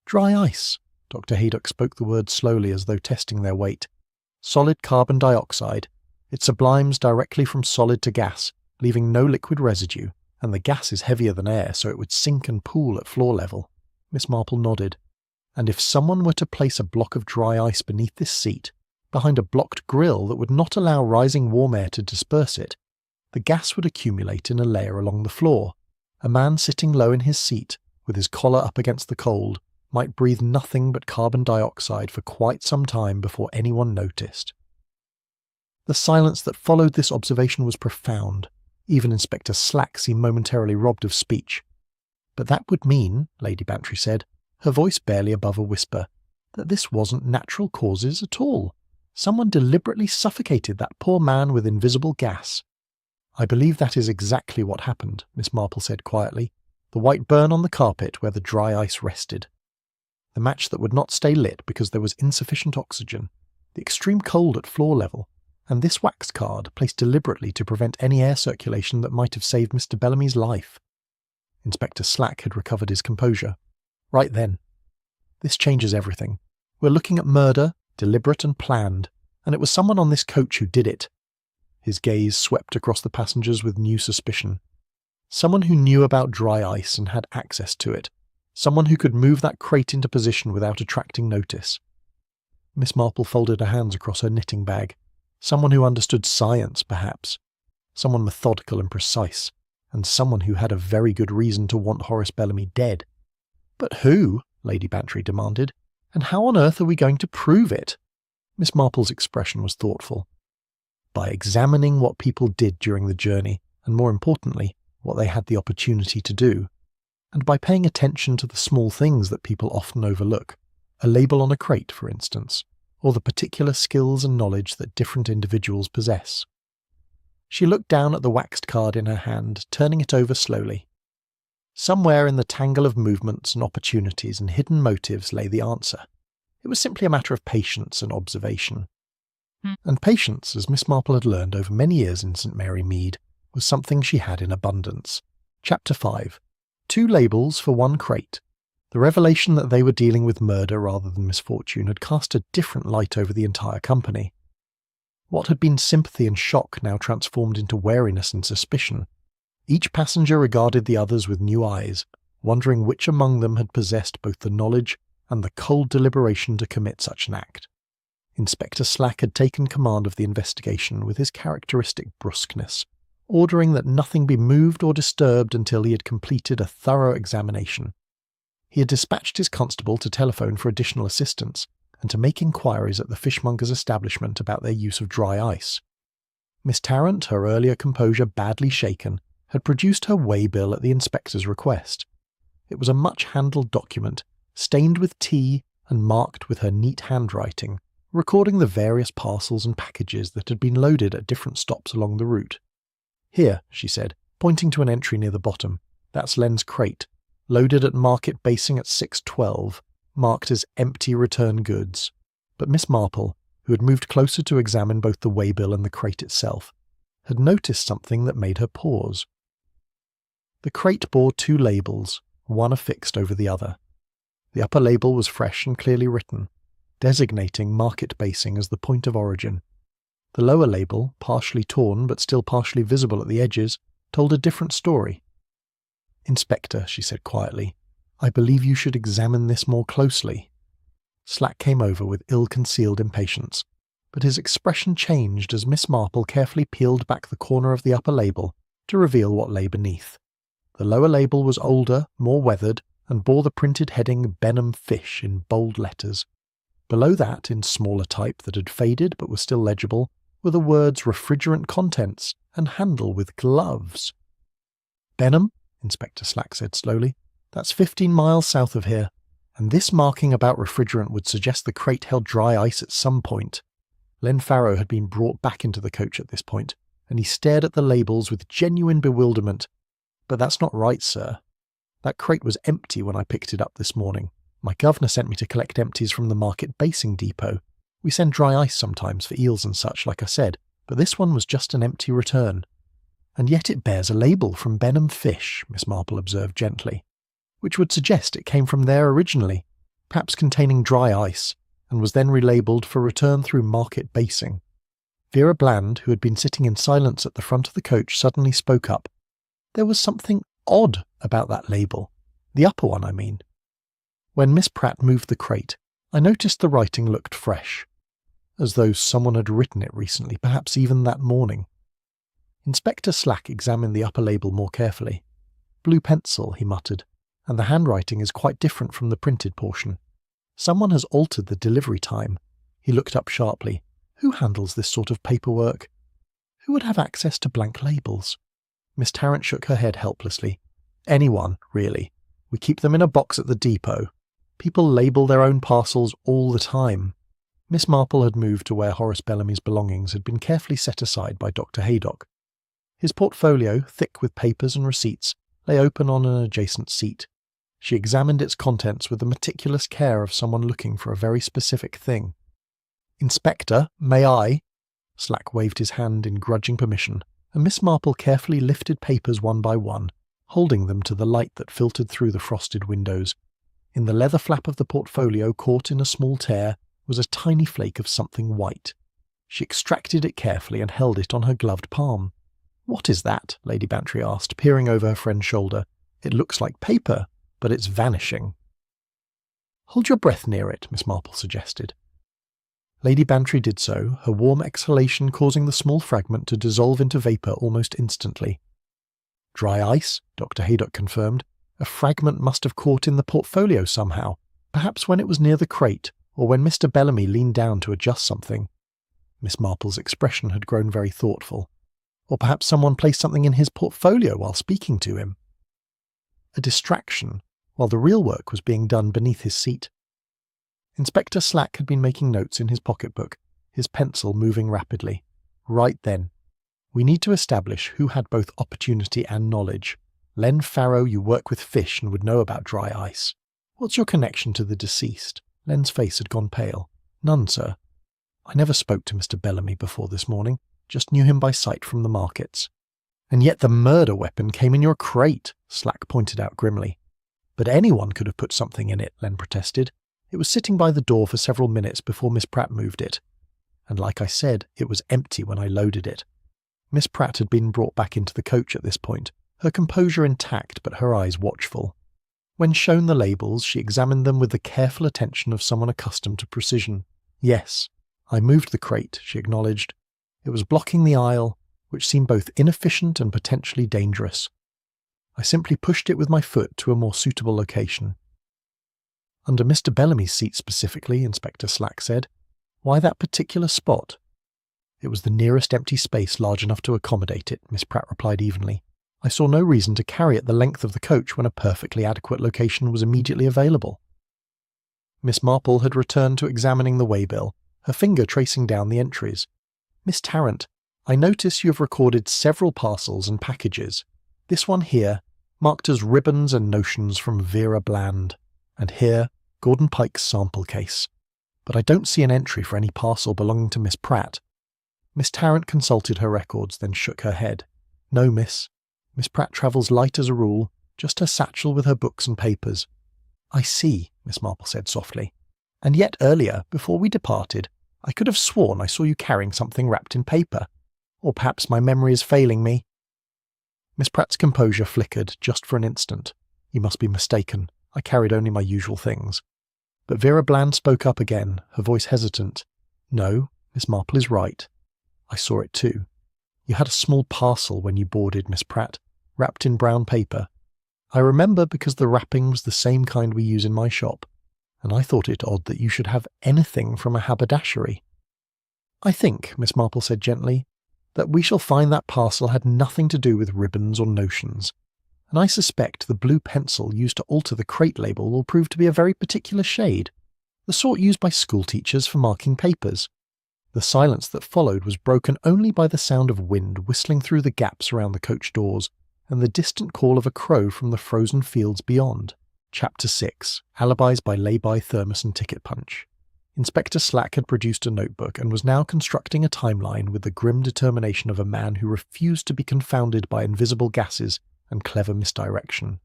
"Dry ice." Dr. Haydock spoke the words slowly as though testing their weight. Solid carbon dioxide. It sublimes directly from solid to gas, leaving no liquid residue, and the gas is heavier than air, so it would sink and pool at floor level. Miss Marple nodded. And if someone were to place a block of dry ice beneath this seat, behind a blocked grill that would not allow rising warm air to disperse it, the gas would accumulate in a layer along the floor. A man sitting low in his seat, with his collar up against the cold, might breathe nothing but carbon dioxide for quite some time before anyone noticed. The silence that followed this observation was profound. Even Inspector Slack seemed momentarily robbed of speech. But that would mean, Lady Bantry said, her voice barely above a whisper, that this wasn't natural causes at all. Someone deliberately suffocated that poor man with invisible gas. I believe that is exactly what happened, Miss Marple said quietly. The white burn on the carpet where the dry ice rested. The match that would not stay lit because there was insufficient oxygen, the extreme cold at floor level, and this wax card placed deliberately to prevent any air circulation that might have saved Mr. Bellamy's life. Inspector Slack had recovered his composure. Right then. This changes everything. We're looking at murder, deliberate and planned, and it was someone on this coach who did it. His gaze swept across the passengers with new suspicion. Someone who knew about dry ice and had access to it. Someone who could move that crate into position without attracting notice. Miss Marple folded her hands across her knitting bag. Someone who understood science, perhaps. Someone methodical and precise. And someone who had a very good reason to want Horace Bellamy dead. But who? Lady Bantry demanded. And how on earth are we going to prove it? Miss Marple's expression was thoughtful. By examining what people did during the journey, and more importantly, what they had the opportunity to do. And by paying attention to the small things that people often overlook. A label on a crate, for instance, or the particular skills and knowledge that different individuals possess. She looked down at the waxed card in her hand, turning it over slowly. Somewhere in the tangle of movements and opportunities and hidden motives lay the answer. It was simply a matter of patience and observation. And patience, as Miss Marple had learned over many years in St. Mary Mead, was something she had in abundance. Chapter 5. 2 labels for 1 crate. The revelation that they were dealing with murder rather than misfortune had cast a different light over the entire company. What had been sympathy and shock now transformed into wariness and suspicion. Each passenger regarded the others with new eyes, wondering which among them had possessed both the knowledge and the cold deliberation to commit such an act. Inspector Slack had taken command of the investigation with his characteristic brusqueness, ordering that nothing be moved or disturbed until he had completed a thorough examination. He had dispatched his constable to telephone for additional assistance and to make inquiries at the fishmonger's establishment about their use of dry ice. Miss Tarrant, her earlier composure badly shaken, had produced her way-bill at the inspector's request. It was a much-handled document, stained with tea and marked with her neat handwriting, recording the various parcels and packages that had been loaded at different stops along the route. Here, she said, pointing to an entry near the bottom, that's Len's crate, loaded at Market Basing at 6:12, marked as empty return goods. But Miss Marple, who had moved closer to examine both the way-bill and the crate itself, had noticed something that made her pause. The crate bore 2 labels, one affixed over the other. The upper label was fresh and clearly written, designating Market Basing as the point of origin. The lower label, partially torn but still partially visible at the edges, told a different story. "Inspector," she said quietly, "I believe you should examine this more closely." Slack came over with ill-concealed impatience, but his expression changed as Miss Marple carefully peeled back the corner of the upper label to reveal what lay beneath. The lower label was older, more weathered, and bore the printed heading Benham Fish in bold letters. Below that, in smaller type that had faded but was still legible, were the words refrigerant contents and handle with gloves. "Benham," Inspector Slack said slowly, "that's 15 miles south of here, and this marking about refrigerant would suggest the crate held dry ice at some point." Len Farrow had been brought back into the coach at this point, and he stared at the labels with genuine bewilderment. "But that's not right, sir. That crate was empty when I picked it up this morning. My governor sent me to collect empties from the Market Basing depot. We send dry ice sometimes for eels and such, like I said, but this one was just an empty return." "And yet it bears a label from Benham Fish," Miss Marple observed gently, "which would suggest it came from there originally, perhaps containing dry ice, and was then relabelled for return through market basing. Vera Bland, who had been sitting in silence at the front of the coach, suddenly spoke up. There was something odd about that label. The upper one, I mean. When Miss Pratt moved the crate, I noticed the writing looked fresh, as though someone had written it recently, perhaps even that morning. Inspector Slack examined the upper label more carefully. Blue pencil, he muttered, and the handwriting is quite different from the printed portion. Someone has altered the delivery time. He looked up sharply. Who handles this sort of paperwork? Who would have access to blank labels? Miss Tarrant shook her head helplessly. Anyone, really. We keep them in a box at the depot. People label their own parcels all the time. Miss Marple had moved to where Horace Bellamy's belongings had been carefully set aside by Dr. Haydock. His portfolio, thick with papers and receipts, lay open on an adjacent seat. She examined its contents with the meticulous care of someone looking for a very specific thing. "Inspector, may I?" Slack waved his hand in grudging permission, and Miss Marple carefully lifted papers one by one, holding them to the light that filtered through the frosted windows. In the leather flap of the portfolio, caught in a small tear, was a tiny flake of something white. She extracted it carefully and held it on her gloved palm. "What is that?" Lady Bantry asked, peering over her friend's shoulder. "It looks like paper, but it's vanishing." "Hold your breath near it," Miss Marple suggested. Lady Bantry did so, her warm exhalation causing the small fragment to dissolve into vapour almost instantly. "Dry ice," Dr. Haydock confirmed. "A fragment must have caught in the portfolio somehow, perhaps when it was near the crate, or when Mr. Bellamy leaned down to adjust something." Miss Marple's expression had grown very thoughtful. Or perhaps someone placed something in his portfolio while speaking to him. A distraction, while the real work was being done beneath his seat. Inspector Slack had been making notes in his pocketbook, his pencil moving rapidly. "Right then. We need to establish who had both opportunity and knowledge. Len Farrow, you work with fish and would know about dry ice. What's your connection to the deceased?" Len's face had gone pale. "None, sir. I never spoke to Mr. Bellamy before this morning, just knew him by sight from the markets." "And yet the murder weapon came in your crate," Slack pointed out grimly. "But anyone could have put something in it," Len protested. "It was sitting by the door for several minutes before Miss Pratt moved it. And like I said, it was empty when I loaded it." Miss Pratt had been brought back into the coach at this point, her composure intact but her eyes watchful. When shown the labels, she examined them with the careful attention of someone accustomed to precision. "Yes, I moved the crate," she acknowledged. "It was blocking the aisle, which seemed both inefficient and potentially dangerous. I simply pushed it with my foot to a more suitable location." "Under Mr. Bellamy's seat specifically," Inspector Slack said. "Why that particular spot?" "It was the nearest empty space large enough to accommodate it," Miss Pratt replied evenly. "I saw no reason to carry it the length of the coach when a perfectly adequate location was immediately available." Miss Marple had returned to examining the waybill, her finger tracing down the entries. "Miss Tarrant, I notice you have recorded several parcels and packages. This one here, marked as ribbons and notions from Vera Bland. And here, Gordon Pike's sample case. But I don't see an entry for any parcel belonging to Miss Pratt." Miss Tarrant consulted her records, then shook her head. "No, miss. Miss Pratt travels light as a rule, just her satchel with her books and papers." "I see," Miss Marple said softly. "And yet earlier, before we departed, I could have sworn I saw you carrying something wrapped in paper. Or perhaps my memory is failing me." Miss Pratt's composure flickered just for an instant. "You must be mistaken. I carried only my usual things." But Vera Bland spoke up again, her voice hesitant. "No, Miss Marple is right. I saw it too. You had a small parcel when you boarded, Miss Pratt, wrapped in brown paper. I remember because the wrapping was the same kind we use in my shop, and I thought it odd that you should have anything from a haberdashery." "I think," Miss Marple said gently, "that we shall find that parcel had nothing to do with ribbons or notions, and I suspect the blue pencil used to alter the crate label will prove to be a very particular shade, the sort used by schoolteachers for marking papers." The silence that followed was broken only by the sound of wind whistling through the gaps around the coach doors and the distant call of a crow from the frozen fields beyond. Chapter 6. Alibis by Lay-by Thermos and Ticket Punch. Inspector Slack had produced a notebook and was now constructing a timeline with the grim determination of a man who refused to be confounded by invisible gases and clever misdirection.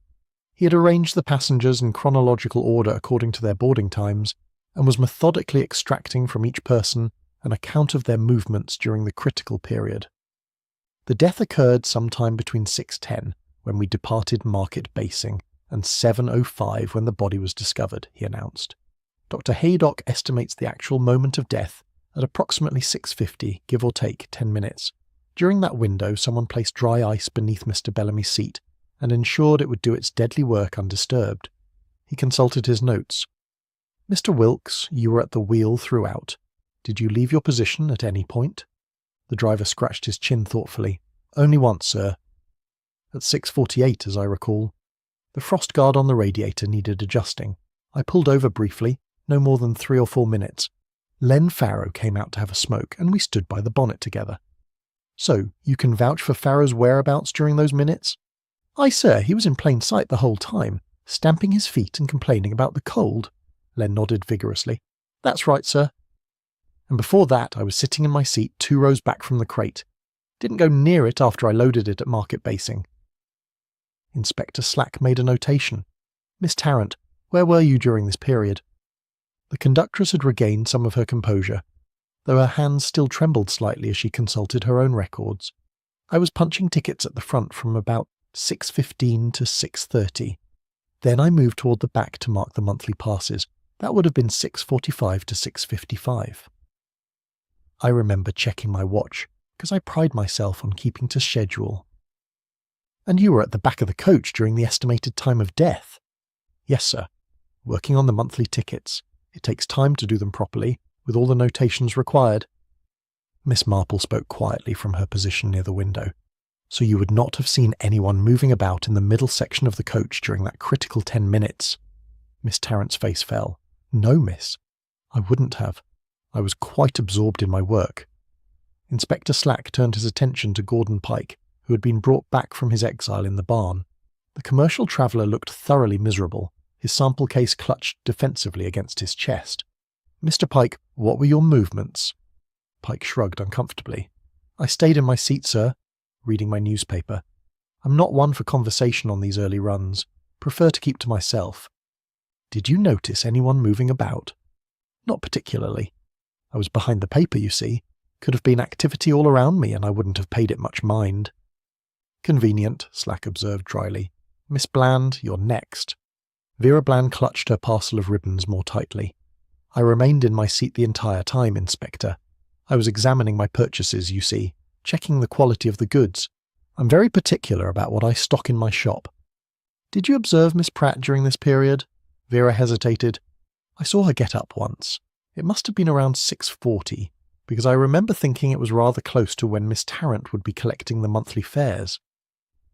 He had arranged the passengers in chronological order according to their boarding times, and was methodically extracting from each person an account of their movements during the critical period. The death occurred sometime between 6:10, when we departed Market Basing, and 7:05 when the body was discovered, he announced. Dr. Haydock estimates the actual moment of death at approximately 6:50, give or take 10 minutes. During that window, someone placed dry ice beneath Mr. Bellamy's seat and ensured it would do its deadly work undisturbed. He consulted his notes. Mr. Wilkes, you were at the wheel throughout. Did you leave your position at any point? The driver scratched his chin thoughtfully. Only once, sir. At 6:48, as I recall. The frost guard on the radiator needed adjusting. I pulled over briefly, no more than 3 or 4 minutes. Len Farrow came out to have a smoke, and we stood by the bonnet together. So, you can vouch for Farrow's whereabouts during those minutes? Aye, sir, he was in plain sight the whole time, stamping his feet and complaining about the cold. Len nodded vigorously. That's right, sir. And before that, I was sitting in my seat 2 rows back from the crate. Didn't go near it after I loaded it at Market Basing. Inspector Slack made a notation. Miss Tarrant, where were you during this period? The conductress had regained some of her composure, though her hands still trembled slightly as she consulted her own records. I was punching tickets at the front from about 6:15 to 6:30. Then I moved toward the back to mark the monthly passes. That would have been 6:45 to 6:55. I remember checking my watch, because I pride myself on keeping to schedule. And you were at the back of the coach during the estimated time of death? Yes, sir. Working on the monthly tickets. It takes time to do them properly, with all the notations required. Miss Marple spoke quietly from her position near the window. So you would not have seen anyone moving about in the middle section of the coach during that critical 10 minutes. Miss Tarrant's face fell. No, miss. I wouldn't have. I was quite absorbed in my work. Inspector Slack turned his attention to Gordon Pike, who had been brought back from his exile in the barn. The commercial traveller looked thoroughly miserable, his sample case clutched defensively against his chest. Mr. Pike, what were your movements? Pike shrugged uncomfortably. I stayed in my seat, sir, reading my newspaper. I'm not one for conversation on these early runs. Prefer to keep to myself. Did you notice anyone moving about? Not particularly. I was behind the paper, you see. Could have been activity all around me, and I wouldn't have paid it much mind. Convenient, Slack observed dryly. Miss Bland, you're next. Vera Bland clutched her parcel of ribbons more tightly. I remained in my seat the entire time, Inspector. I was examining my purchases, you see, checking the quality of the goods. I'm very particular about what I stock in my shop. Did you observe Miss Pratt during this period? Vera hesitated. I saw her get up once. It must have been around 6:40, because I remember thinking it was rather close to when Miss Tarrant would be collecting the monthly fares.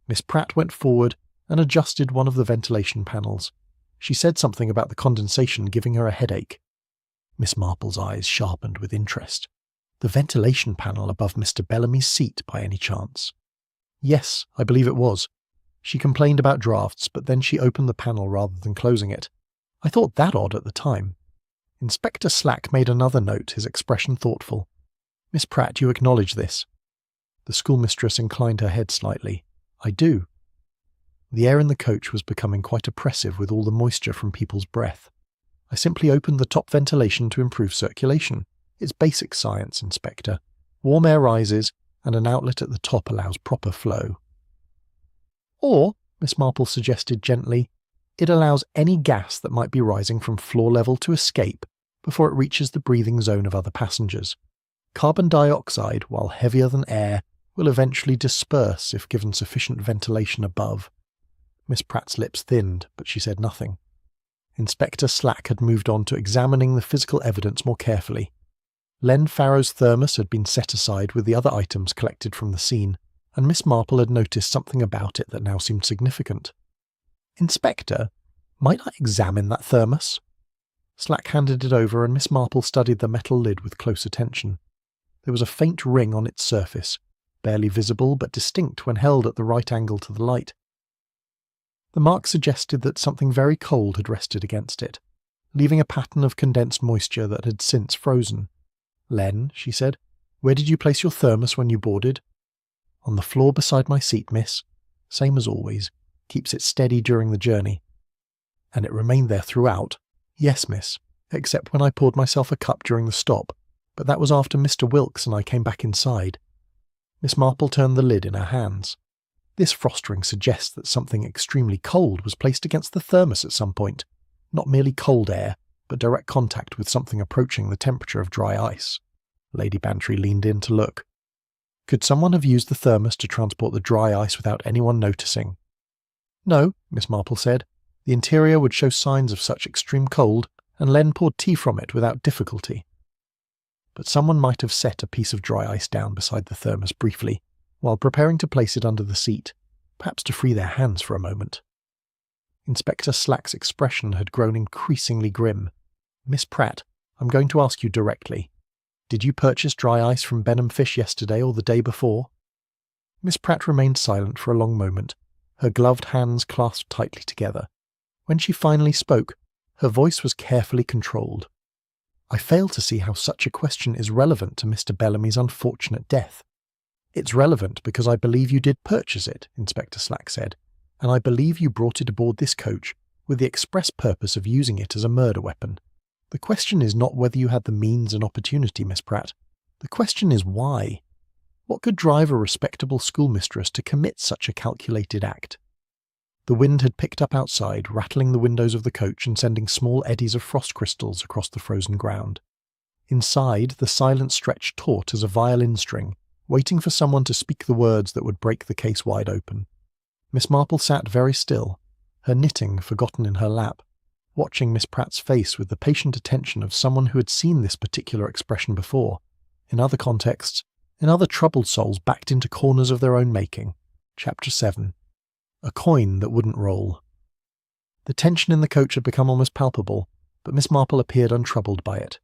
Miss Pratt went forward and adjusted one of the ventilation panels. She said something about the condensation giving her a headache. Miss Marple's eyes sharpened with interest. The ventilation panel above Mr. Bellamy's seat, by any chance? Yes, I believe it was. She complained about drafts, but then she opened the panel rather than closing it. I thought that odd at the time. Inspector Slack made another note, his expression thoughtful. Miss Pratt, you acknowledge this? The schoolmistress inclined her head slightly. I do. The air in the coach was becoming quite oppressive with all the moisture from people's breath. I simply opened the top ventilation to improve circulation. It's basic science, Inspector. Warm air rises, and an outlet at the top allows proper flow. Or, Miss Marple suggested gently, it allows any gas that might be rising from floor level to escape before it reaches the breathing zone of other passengers. Carbon dioxide, while heavier than air, will eventually disperse if given sufficient ventilation above. Miss Pratt's lips thinned, but she said nothing. Inspector Slack had moved on to examining the physical evidence more carefully. Len Farrow's thermos had been set aside with the other items collected from the scene, and Miss Marple had noticed something about it that now seemed significant. Inspector, might I examine that thermos? Slack handed it over, and Miss Marple studied the metal lid with close attention. There was a faint ring on its surface, barely visible but distinct when held at the right angle to the light. The mark suggested that something very cold had rested against it, leaving a pattern of condensed moisture that had since frozen. Len, she said, where did you place your thermos when you boarded? On the floor beside my seat, miss. Same as always. Keeps it steady during the journey. And it remained there throughout? Yes, miss. except when I poured myself a cup during the stop, but that was after Mr. Wilkes and I came back inside." Miss Marple turned the lid in her hands. This frosting suggests that something extremely cold was placed against the thermos at some point. Not merely cold air, but direct contact with something approaching the temperature of dry ice. Lady Bantry leaned in to look. "Could someone have used the thermos to transport the dry ice without anyone noticing?" "No," Miss Marple said. "The interior would show signs of such extreme cold, and Len poured tea from it without difficulty." But someone might have set a piece of dry ice down beside the thermos briefly, while preparing to place it under the seat, perhaps to free their hands for a moment. Inspector Slack's expression had grown increasingly grim. "Miss Pratt, I'm going to ask you directly. Did you purchase dry ice from Benham Fish yesterday or the day before?" Miss Pratt remained silent for a long moment, her gloved hands clasped tightly together. When she finally spoke, her voice was carefully controlled. "I fail to see how such a question is relevant to Mr. Bellamy's unfortunate death." "It's relevant because I believe you did purchase it," Inspector Slack said, "and I believe you brought it aboard this coach with the express purpose of using it as a murder weapon. The question is not whether you had the means and opportunity, Miss Pratt. The question is why. What could drive a respectable schoolmistress to commit such a calculated act?" The wind had picked up outside, rattling the windows of the coach and sending small eddies of frost crystals across the frozen ground. Inside, the silence stretched taut as a violin string, waiting for someone to speak the words that would break the case wide open. Miss Marple sat very still, her knitting forgotten in her lap, watching Miss Pratt's face with the patient attention of someone who had seen this particular expression before, in other contexts, in other troubled souls backed into corners of their own making. Chapter 7. A coin that wouldn't roll. The tension in the coach had become almost palpable, but Miss Marple appeared untroubled by it.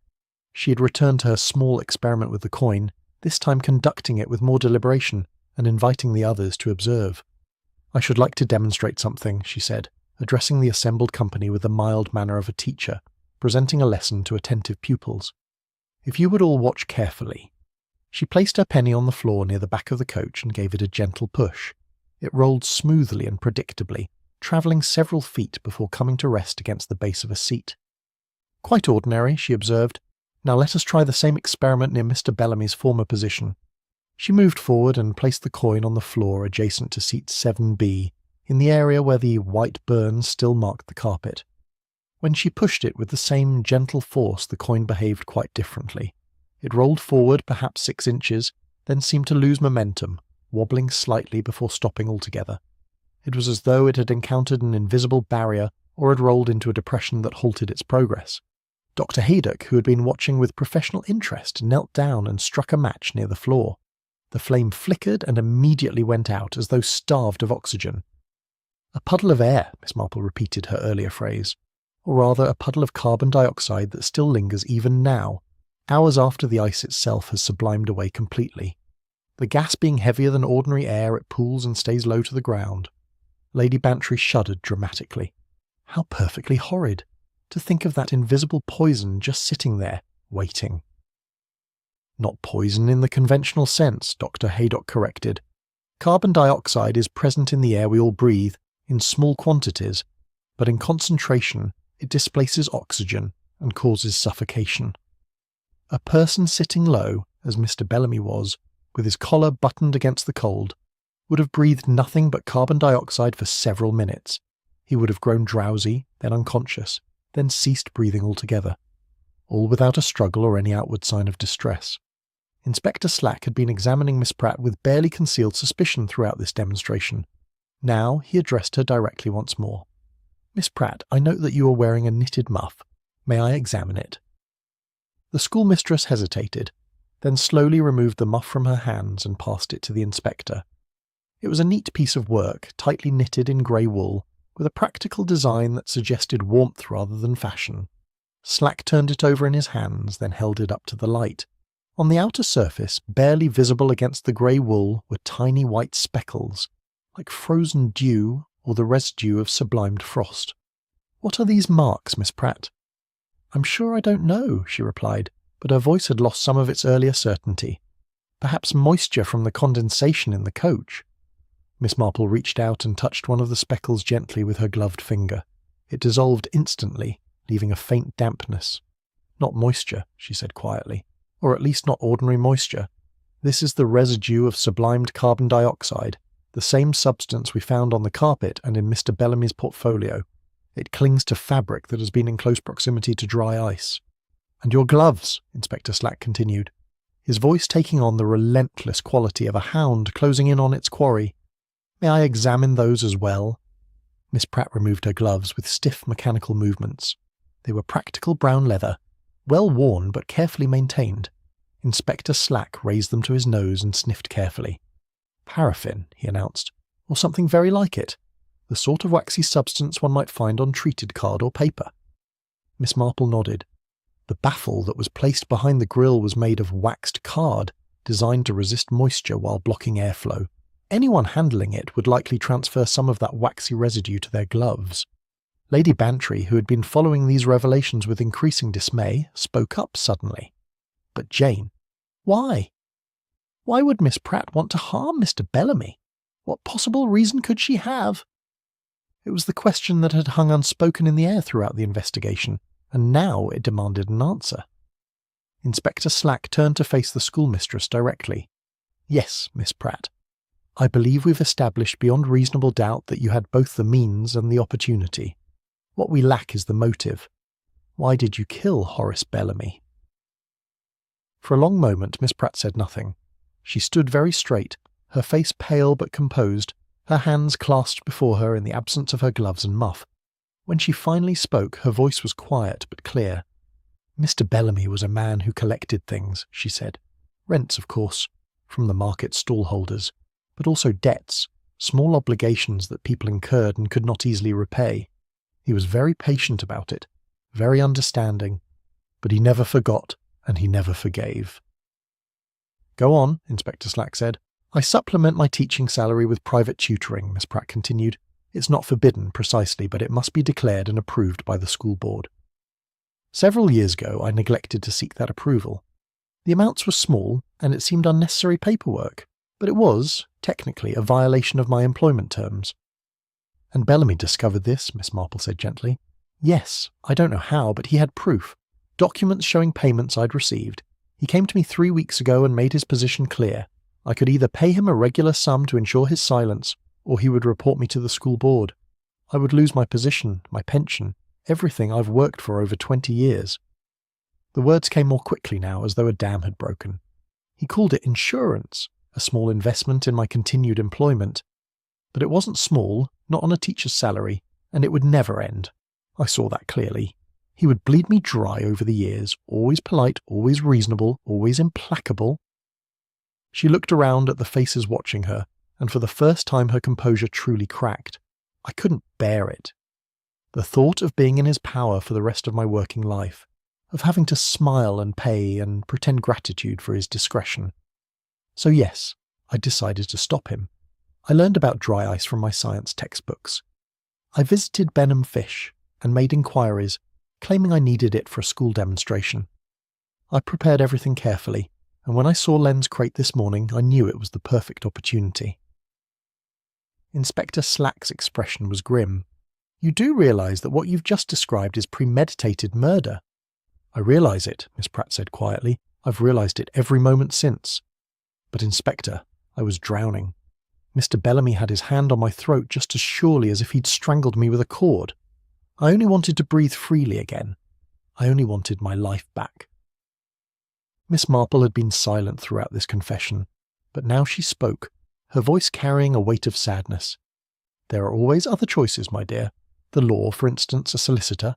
She had returned to her small experiment with the coin, this time conducting it with more deliberation and inviting the others to observe. "I should like to demonstrate something," she said, addressing the assembled company with the mild manner of a teacher, presenting a lesson to attentive pupils. "If you would all watch carefully." She placed her penny on the floor near the back of the coach and gave it a gentle push. It rolled smoothly and predictably, travelling several feet before coming to rest against the base of a seat. "Quite ordinary," she observed. "Now let us try the same experiment near Mr. Bellamy's former position." She moved forward and placed the coin on the floor adjacent to seat 7B, in the area where the white burns still marked the carpet. When she pushed it with the same gentle force, the coin behaved quite differently. It rolled forward perhaps 6 inches, then seemed to lose momentum, wobbling slightly before stopping altogether. It was as though it had encountered an invisible barrier or had rolled into a depression that halted its progress. Dr. Haydock, who had been watching with professional interest, knelt down and struck a match near the floor. The flame flickered and immediately went out, as though starved of oxygen. "A puddle of air," Miss Marple repeated her earlier phrase, or rather a puddle of carbon dioxide that still lingers even now, hours after the ice itself has sublimed away completely. The gas being heavier than ordinary air, it pools and stays low to the ground. Lady Bantry shuddered dramatically. How perfectly horrid! To think of that invisible poison just sitting there, waiting. "Not poison in the conventional sense," Dr. Haydock corrected. "Carbon dioxide is present in the air we all breathe, in small quantities, but in concentration it displaces oxygen and causes suffocation. A person sitting low, as Mr. Bellamy was, with his collar buttoned against the cold, would have breathed nothing but carbon dioxide for several minutes. He would have grown drowsy, then unconscious, then ceased breathing altogether, all without a struggle or any outward sign of distress." Inspector Slack had been examining Miss Pratt with barely concealed suspicion throughout this demonstration. Now he addressed her directly once more. "Miss Pratt, I note that you are wearing a knitted muff. May I examine it?" The schoolmistress hesitated, then slowly removed the muff from her hands and passed it to the inspector. It was a neat piece of work, tightly knitted in grey wool, with a practical design that suggested warmth rather than fashion. Slack turned it over in his hands, then held it up to the light. On the outer surface, barely visible against the grey wool, were tiny white speckles, like frozen dew or the residue of sublimed frost. "What are these marks, Miss Pratt?" "I'm sure I don't know," she replied, but her voice had lost some of its earlier certainty. "Perhaps moisture from the condensation in the coach." Miss Marple reached out and touched one of the speckles gently with her gloved finger. It dissolved instantly, leaving a faint dampness. Not moisture, she said quietly. Or at least not ordinary moisture. This is the residue of sublimed carbon dioxide, the same substance we found on the carpet and in Mr. Bellamy's portfolio. It clings to fabric that has been in close proximity to dry ice. And your gloves, Inspector Slack continued, his voice taking on the relentless quality of a hound closing in on its quarry. May I examine those as well? Miss Pratt removed her gloves with stiff mechanical movements. They were practical brown leather, well worn but carefully maintained. Inspector Slack raised them to his nose and sniffed carefully. Paraffin, he announced, or something very like it, the sort of waxy substance one might find on treated card or paper. Miss Marple nodded. The baffle that was placed behind the grille was made of waxed card, designed to resist moisture while blocking airflow. Anyone handling it would likely transfer some of that waxy residue to their gloves. Lady Bantry, who had been following these revelations with increasing dismay, spoke up suddenly. But Jane, why? Why would Miss Pratt want to harm Mr. Bellamy? What possible reason could she have? It was the question that had hung unspoken in the air throughout the investigation, and now it demanded an answer. Inspector Slack turned to face the schoolmistress directly. Yes, Miss Pratt. I believe we've established beyond reasonable doubt that you had both the means and the opportunity. What we lack is the motive. Why did you kill Horace Bellamy? For a long moment Miss Pratt said nothing. She stood very straight, her face pale but composed, her hands clasped before her in the absence of her gloves and muff. When she finally spoke, her voice was quiet but clear. Mr. Bellamy was a man who collected things, she said. Rents, of course, from the market stallholders, but also debts, small obligations that people incurred and could not easily repay. He was very patient about it, very understanding, but he never forgot and he never forgave. Go on, Inspector Slack said. I supplement my teaching salary with private tutoring, Miss Pratt continued. It's not forbidden, precisely, but it must be declared and approved by the school board. Several years ago I neglected to seek that approval. The amounts were small, and it seemed unnecessary paperwork, but it was, technically, a violation of my employment terms. And Bellamy discovered this, Miss Marple said gently. Yes, I don't know how, but he had proof. Documents showing payments I'd received. He came to me 3 weeks ago and made his position clear. I could either pay him a regular sum to ensure his silence, or he would report me to the school board. I would lose my position, my pension, everything I've worked for over 20 years. The words came more quickly now, as though a dam had broken. He called it insurance, a small investment in my continued employment. But it wasn't small, not on a teacher's salary, and it would never end. I saw that clearly. He would bleed me dry over the years, always polite, always reasonable, always implacable. She looked around at the faces watching her, and for the first time her composure truly cracked. I couldn't bear it. The thought of being in his power for the rest of my working life, of having to smile and pay and pretend gratitude for his discretion. So yes, I decided to stop him. I learned about dry ice from my science textbooks. I visited Benham Fish and made inquiries, claiming I needed it for a school demonstration. I prepared everything carefully, and when I saw Len's crate this morning, I knew it was the perfect opportunity. Inspector Slack's expression was grim. You do realise that what you've just described is premeditated murder. I realise it, Miss Pratt said quietly. I've realised it every moment since. But Inspector, I was drowning. Mr. Bellamy had his hand on my throat just as surely as if he'd strangled me with a cord. I only wanted to breathe freely again. I only wanted my life back. Miss Marple had been silent throughout this confession, but now she spoke, her voice carrying a weight of sadness. There are always other choices, my dear. The law, for instance, a solicitor.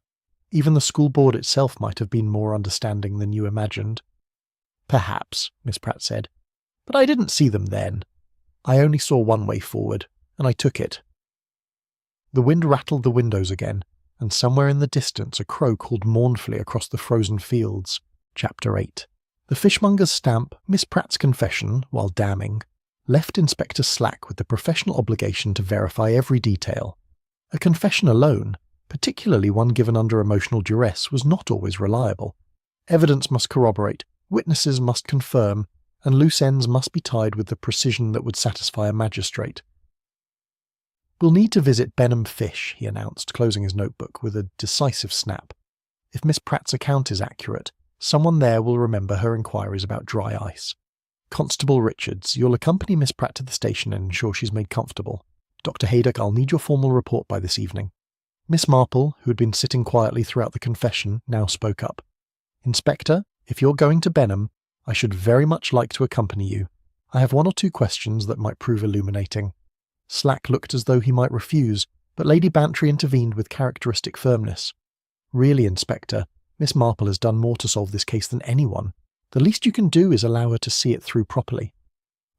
Even the school board itself might have been more understanding than you imagined. Perhaps, Miss Pratt said, but I didn't see them then. I only saw one way forward, and I took it. The wind rattled the windows again, and somewhere in the distance a crow called mournfully across the frozen fields. Chapter 8. The fishmonger's stamp, Miss Pratt's confession, while damning, left Inspector Slack with the professional obligation to verify every detail. A confession alone, particularly one given under emotional duress, was not always reliable. Evidence must corroborate, witnesses must confirm, and loose ends must be tied with the precision that would satisfy a magistrate. We'll need to visit Benham Fish, he announced, closing his notebook with a decisive snap. If Miss Pratt's account is accurate, someone there will remember her inquiries about dry ice. Constable Richards, you'll accompany Miss Pratt to the station and ensure she's made comfortable. Dr. Haydock, I'll need your formal report by this evening. Miss Marple, who had been sitting quietly throughout the confession, now spoke up. Inspector, if you're going to Benham, I should very much like to accompany you. I have one or two questions that might prove illuminating. Slack looked as though he might refuse, but Lady Bantry intervened with characteristic firmness. Really, Inspector, Miss Marple has done more to solve this case than anyone. The least you can do is allow her to see it through properly.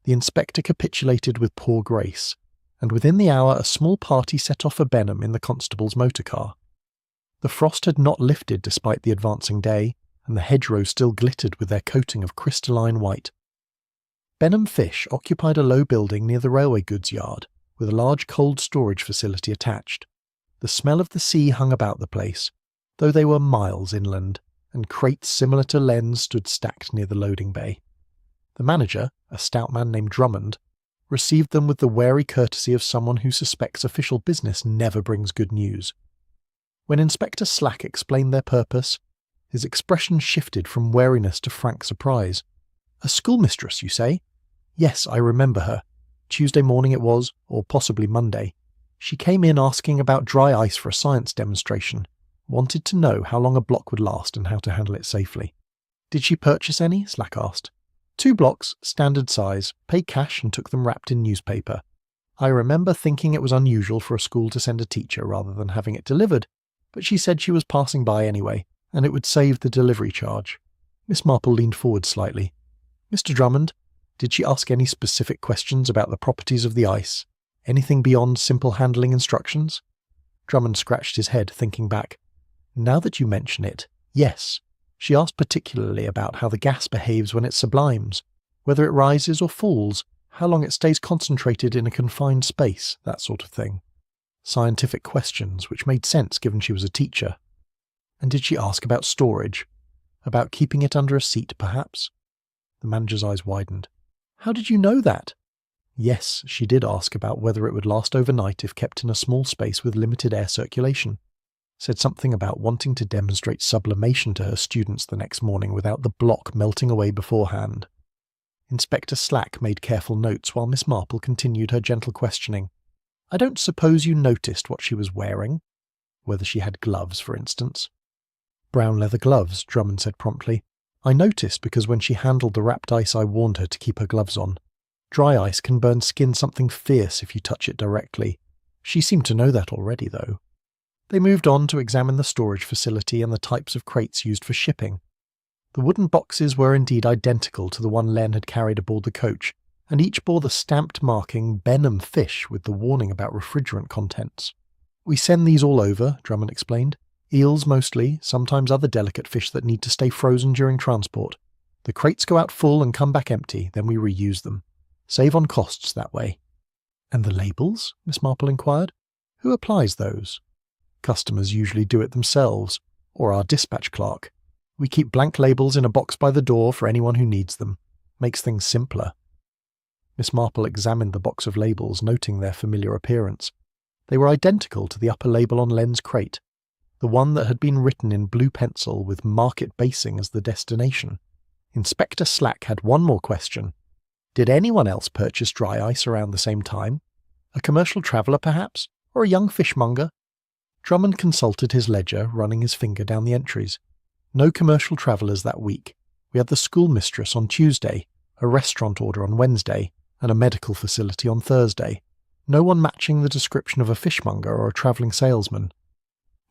The inspector capitulated with poor grace, and within the hour a small party set off for Benham in the constable's motor car. The frost had not lifted despite the advancing day, and the hedgerows still glittered with their coating of crystalline white. Benham Fish occupied a low building near the railway goods yard, with a large cold storage facility attached. The smell of the sea hung about the place, though they were miles inland, and crates similar to Len's stood stacked near the loading bay. The manager, a stout man named Drummond, received them with the wary courtesy of someone who suspects official business never brings good news. When Inspector Slack explained their purpose, his expression shifted from wariness to frank surprise. "A schoolmistress, you say?" "Yes, I remember her. Tuesday morning it was, or possibly Monday. She came in asking about dry ice for a science demonstration. Wanted to know how long a block would last and how to handle it safely." "Did she purchase any?" Slack asked. 2 blocks, standard size, paid cash and took them wrapped in newspaper. I remember thinking it was unusual for a school to send a teacher rather than having it delivered, but she said she was passing by anyway, and it would save the delivery charge. Miss Marple leaned forward slightly. "Mr. Drummond, did she ask any specific questions about the properties of the ice? Anything beyond simple handling instructions?" Drummond scratched his head, thinking back. "Now that you mention it, yes. She asked particularly about how the gas behaves when it sublimes, whether it rises or falls, how long it stays concentrated in a confined space, that sort of thing. Scientific questions, which made sense given she was a teacher. And did she ask about storage? About keeping it under a seat, perhaps?" The manager's eyes widened. "How did you know that?" "Yes, she did ask about whether it would last overnight if kept in a small space with limited air circulation. Said something about wanting to demonstrate sublimation to her students the next morning without the block melting away beforehand." Inspector Slack made careful notes while Miss Marple continued her gentle questioning. "I don't suppose you noticed what she was wearing? Whether she had gloves, for instance?" "Brown leather gloves," Drummond said promptly. "I noticed because when she handled the wrapped ice I warned her to keep her gloves on. Dry ice can burn skin something fierce if you touch it directly. She seemed to know that already, though." They moved on to examine the storage facility and the types of crates used for shipping. The wooden boxes were indeed identical to the one Len had carried aboard the coach, and each bore the stamped marking Benham Fish with the warning about refrigerant contents. "We send these all over," Drummond explained. "Eels mostly, sometimes other delicate fish that need to stay frozen during transport. The crates go out full and come back empty, then we reuse them. Save on costs that way." "And the labels?" Miss Marple inquired. "Who applies those?" "Customers usually do it themselves, or our dispatch clerk. We keep blank labels in a box by the door for anyone who needs them. Makes things simpler." Miss Marple examined the box of labels, noting their familiar appearance. They were identical to the upper label on Len's crate, the one that had been written in blue pencil with Market Basing as the destination. Inspector Slack had one more question. Did anyone else purchase dry ice around the same time? A commercial traveller, perhaps? Or a young fishmonger? Drummond consulted his ledger, running his finger down the entries. No commercial travellers that week. We had the schoolmistress on Tuesday, a restaurant order on Wednesday, and a medical facility on Thursday. No one matching the description of a fishmonger or a travelling salesman.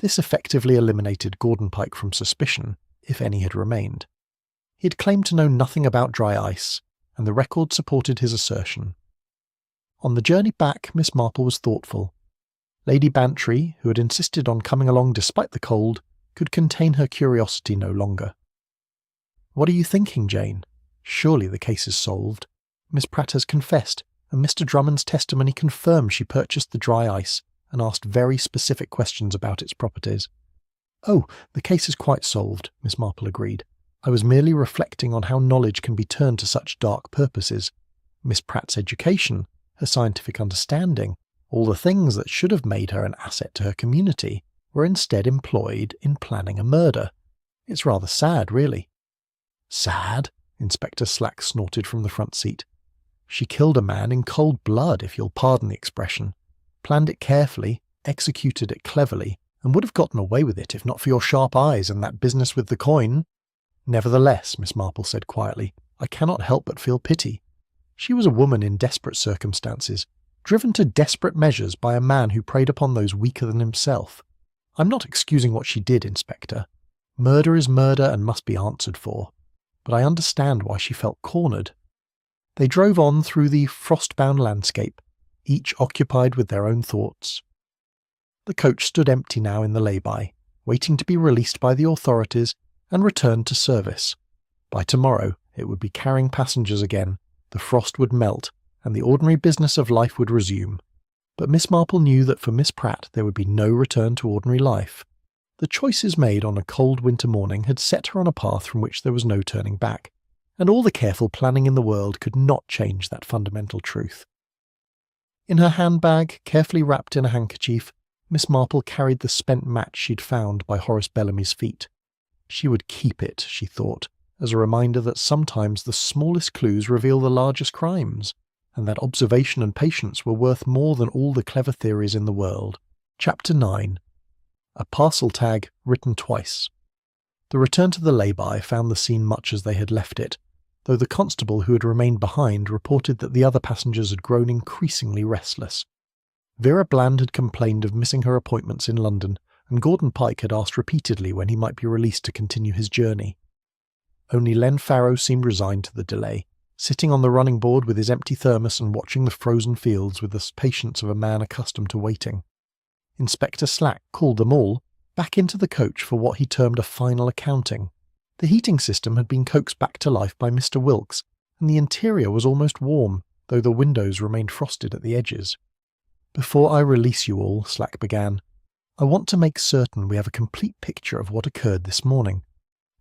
This effectively eliminated Gordon Pike from suspicion, if any had remained. He had claimed to know nothing about dry ice, and the record supported his assertion. On the journey back, Miss Marple was thoughtful. Lady Bantry, who had insisted on coming along despite the cold, could contain her curiosity no longer. "What are you thinking, Jane? Surely the case is solved. Miss Pratt has confessed, and Mr. Drummond's testimony confirmed she purchased the dry ice and asked very specific questions about its properties." "Oh, the case is quite solved," Miss Marple agreed. "I was merely reflecting on how knowledge can be turned to such dark purposes. Miss Pratt's education, her scientific understanding, all the things that should have made her an asset to her community, were instead employed in planning a murder. It's rather sad, really. Sad? Inspector Slack snorted from the front seat. She killed a man in cold blood, if you'll pardon the expression, planned it carefully, executed it cleverly, and would have gotten away with it if not for your sharp eyes and that business with the coin. Nevertheless, Miss Marple said quietly, I cannot help but feel pity. She was a woman in desperate circumstances, driven to desperate measures by a man who preyed upon those weaker than himself. I'm not excusing what she did, Inspector. Murder is murder and must be answered for. But I understand why she felt cornered. They drove on through the frost-bound landscape, each occupied with their own thoughts. The coach stood empty now in the lay-by, waiting to be released by the authorities and returned to service. By tomorrow it would be carrying passengers again, the frost would melt, and the ordinary business of life would resume. But Miss Marple knew that for Miss Pratt there would be no return to ordinary life. The choices made on a cold winter morning had set her on a path from which there was no turning back, and all the careful planning in the world could not change that fundamental truth. In her handbag, carefully wrapped in a handkerchief, Miss Marple carried the spent match she'd found by Horace Bellamy's feet. She would keep it, she thought, as a reminder that sometimes the smallest clues reveal the largest crimes, and that observation and patience were worth more than all the clever theories in the world. Chapter 9. A parcel tag written twice. The return to the lay-by found the scene much as they had left it, though the constable who had remained behind reported that the other passengers had grown increasingly restless. Vera Bland had complained of missing her appointments in London, and Gordon Pike had asked repeatedly when he might be released to continue his journey. Only Len Farrow seemed resigned to the delay, sitting on the running board with his empty thermos and watching the frozen fields with the patience of a man accustomed to waiting. Inspector Slack called them all back into the coach for what he termed a final accounting. The heating system had been coaxed back to life by Mr. Wilkes, and the interior was almost warm, though the windows remained frosted at the edges. Before I release you all, Slack began, I want to make certain we have a complete picture of what occurred this morning.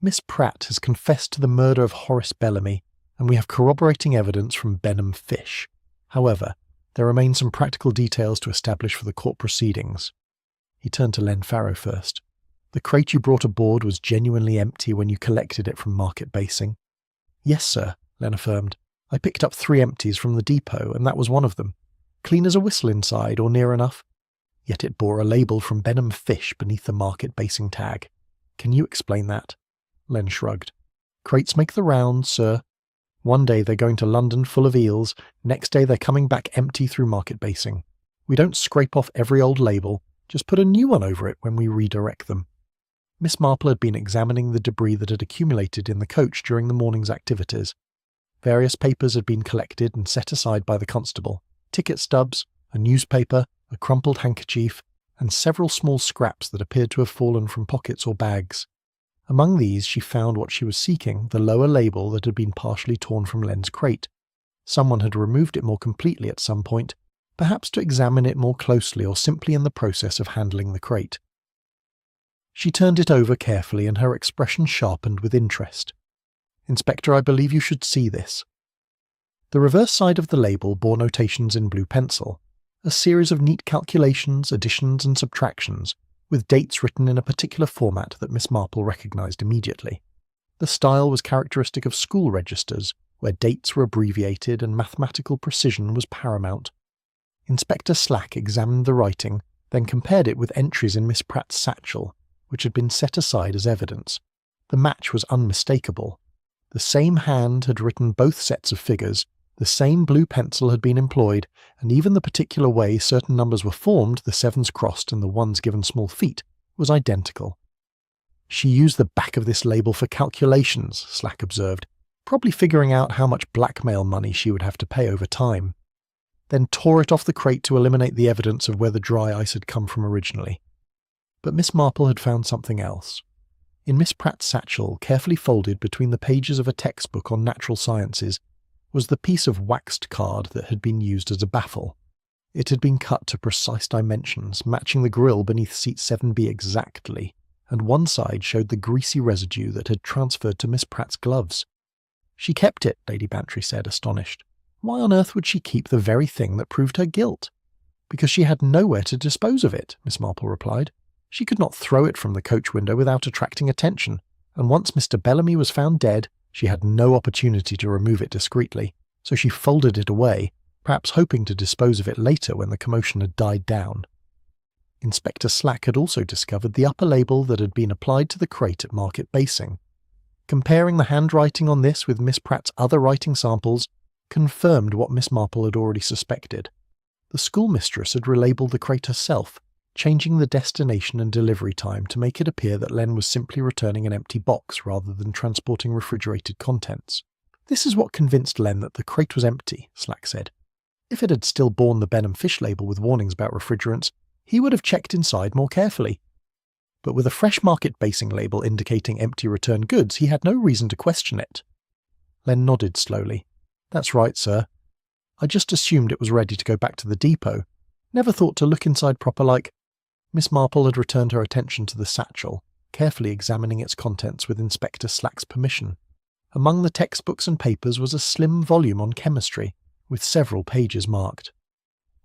Miss Pratt has confessed to the murder of Horace Bellamy, and we have corroborating evidence from Benham Fish. However, there remain some practical details to establish for the court proceedings. He turned to Len Farrow first. The crate you brought aboard was genuinely empty when you collected it from Market Basing. Yes, sir, Len affirmed. I picked up 3 empties from the depot, and that was one of them. Clean as a whistle inside, or near enough. Yet it bore a label from Benham Fish beneath the Market Basing tag. Can you explain that? Len shrugged. Crates make the rounds, sir. One day they're going to London full of eels, next day they're coming back empty through Market Basing. We don't scrape off every old label, just put a new one over it when we redirect them. Miss Marple had been examining the debris that had accumulated in the coach during the morning's activities. Various papers had been collected and set aside by the constable, ticket stubs, a newspaper, a crumpled handkerchief, and several small scraps that appeared to have fallen from pockets or bags. Among these she found what she was seeking, the lower label that had been partially torn from Len's crate. Someone had removed it more completely at some point, perhaps to examine it more closely or simply in the process of handling the crate. She turned it over carefully and her expression sharpened with interest. Inspector, I believe you should see this. The reverse side of the label bore notations in blue pencil, a series of neat calculations, additions and subtractions, with dates written in a particular format that Miss Marple recognised immediately. The style was characteristic of school registers, where dates were abbreviated and mathematical precision was paramount. Inspector Slack examined the writing, then compared it with entries in Miss Pratt's satchel, which had been set aside as evidence. The match was unmistakable. The same hand had written both sets of figures, the same blue pencil had been employed, and even the particular way certain numbers were formed, the 7s crossed and the 1s given small feet, was identical. She used the back of this label for calculations, Slack observed, probably figuring out how much blackmail money she would have to pay over time. Then tore it off the crate to eliminate the evidence of where the dry ice had come from originally. But Miss Marple had found something else. In Miss Pratt's satchel, carefully folded between the pages of a textbook on natural sciences, was the piece of waxed card that had been used as a baffle. It had been cut to precise dimensions, matching the grille beneath seat 7B exactly, and one side showed the greasy residue that had transferred to Miss Pratt's gloves. She kept it, Lady Bantry said, astonished. Why on earth would she keep the very thing that proved her guilt? Because she had nowhere to dispose of it, Miss Marple replied. She could not throw it from the coach window without attracting attention, and once Mr. Bellamy was found dead, she had no opportunity to remove it discreetly, so she folded it away, perhaps hoping to dispose of it later when the commotion had died down. Inspector Slack had also discovered the upper label that had been applied to the crate at Market Basing. Comparing the handwriting on this with Miss Pratt's other writing samples confirmed what Miss Marple had already suspected. The schoolmistress had relabeled the crate herself, changing the destination and delivery time to make it appear that Len was simply returning an empty box rather than transporting refrigerated contents. This is what convinced Len that the crate was empty, Slack said. If it had still borne the Benham fish label with warnings about refrigerants, he would have checked inside more carefully. But with a fresh Market Basing label indicating empty return goods, he had no reason to question it. Len nodded slowly. That's right, sir. I just assumed it was ready to go back to the depot. Never thought to look inside proper like... Miss Marple had returned her attention to the satchel, carefully examining its contents with Inspector Slack's permission. Among the textbooks and papers was a slim volume on chemistry, with several pages marked.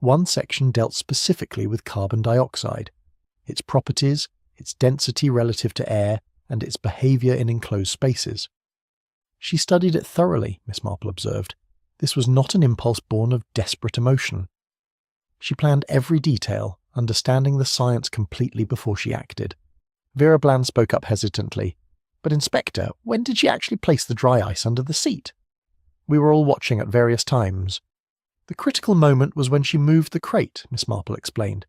One section dealt specifically with carbon dioxide, its properties, its density relative to air, and its behaviour in enclosed spaces. She studied it thoroughly, Miss Marple observed. This was not an impulse born of desperate emotion. She planned every detail, understanding the science completely before she acted. Vera Bland spoke up hesitantly. But Inspector, when did she actually place the dry ice under the seat? We were all watching at various times. The critical moment was when she moved the crate, Miss Marple explained.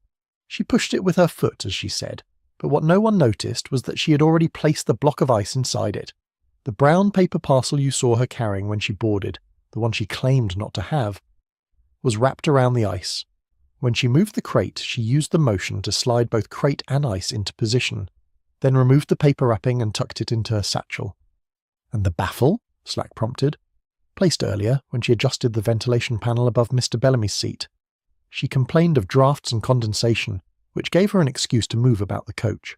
She pushed it with her foot, as she said, but what no one noticed was that she had already placed the block of ice inside it. The brown paper parcel you saw her carrying when she boarded, the one she claimed not to have, was wrapped around the ice. When she moved the crate, she used the motion to slide both crate and ice into position, then removed the paper wrapping and tucked it into her satchel. And the baffle? Slack prompted. Placed earlier, when she adjusted the ventilation panel above Mr. Bellamy's seat. She complained of drafts and condensation, which gave her an excuse to move about the coach.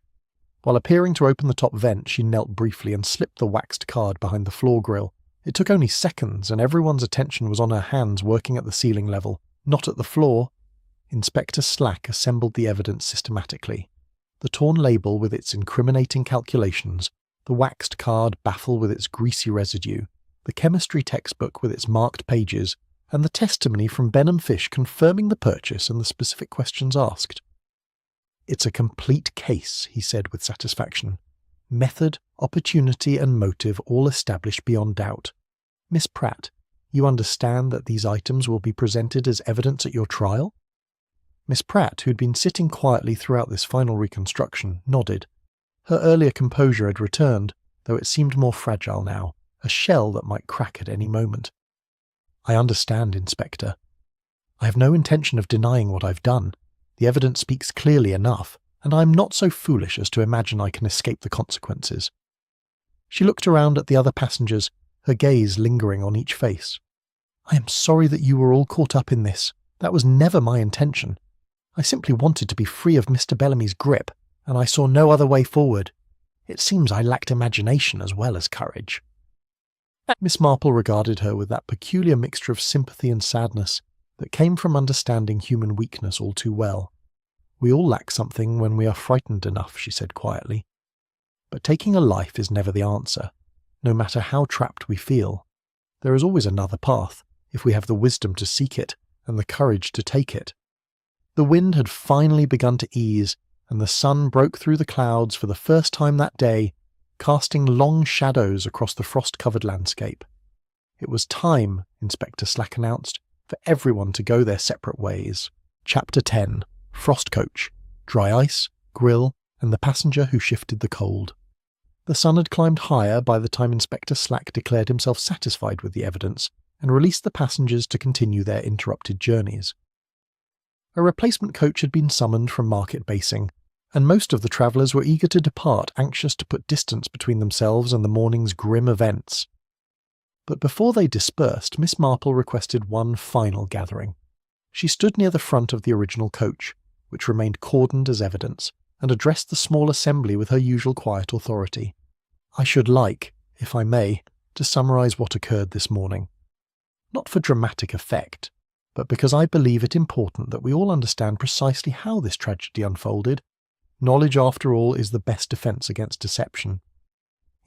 While appearing to open the top vent, she knelt briefly and slipped the waxed card behind the floor grill. It took only seconds, and everyone's attention was on her hands working at the ceiling level, not at the floor. Inspector Slack assembled the evidence systematically. The torn label with its incriminating calculations, the waxed card baffle with its greasy residue, the chemistry textbook with its marked pages, and the testimony from Benham Fish confirming the purchase and the specific questions asked. It's a complete case, he said with satisfaction. Method, opportunity, and motive all established beyond doubt. Miss Pratt, you understand that these items will be presented as evidence at your trial? Miss Pratt, who'd been sitting quietly throughout this final reconstruction, nodded. Her earlier composure had returned, though it seemed more fragile now, a shell that might crack at any moment. I understand, Inspector. I have no intention of denying what I've done. The evidence speaks clearly enough, and I am not so foolish as to imagine I can escape the consequences. She looked around at the other passengers, her gaze lingering on each face. I am sorry that you were all caught up in this. That was never my intention. I simply wanted to be free of Mr. Bellamy's grip, and I saw no other way forward. It seems I lacked imagination as well as courage. Miss Marple regarded her with that peculiar mixture of sympathy and sadness that came from understanding human weakness all too well. We all lack something when we are frightened enough, she said quietly. But taking a life is never the answer, no matter how trapped we feel. There is always another path, if we have the wisdom to seek it and the courage to take it. The wind had finally begun to ease, and the sun broke through the clouds for the first time that day, casting long shadows across the frost-covered landscape. It was time, Inspector Slack announced, for everyone to go their separate ways. Chapter 10. Frost Coach, Dry Ice, Grill, and the Passenger Who Shifted the Cold. The sun had climbed higher by the time Inspector Slack declared himself satisfied with the evidence and released the passengers to continue their interrupted journeys. A replacement coach had been summoned from Market Basing, and most of the travellers were eager to depart, anxious to put distance between themselves and the morning's grim events. But before they dispersed, Miss Marple requested one final gathering. She stood near the front of the original coach, which remained cordoned as evidence, and addressed the small assembly with her usual quiet authority. I should like, if I may, to summarise what occurred this morning. Not for dramatic effect, but because I believe it important that we all understand precisely how this tragedy unfolded, Knowledge, after all, is the best defence against deception.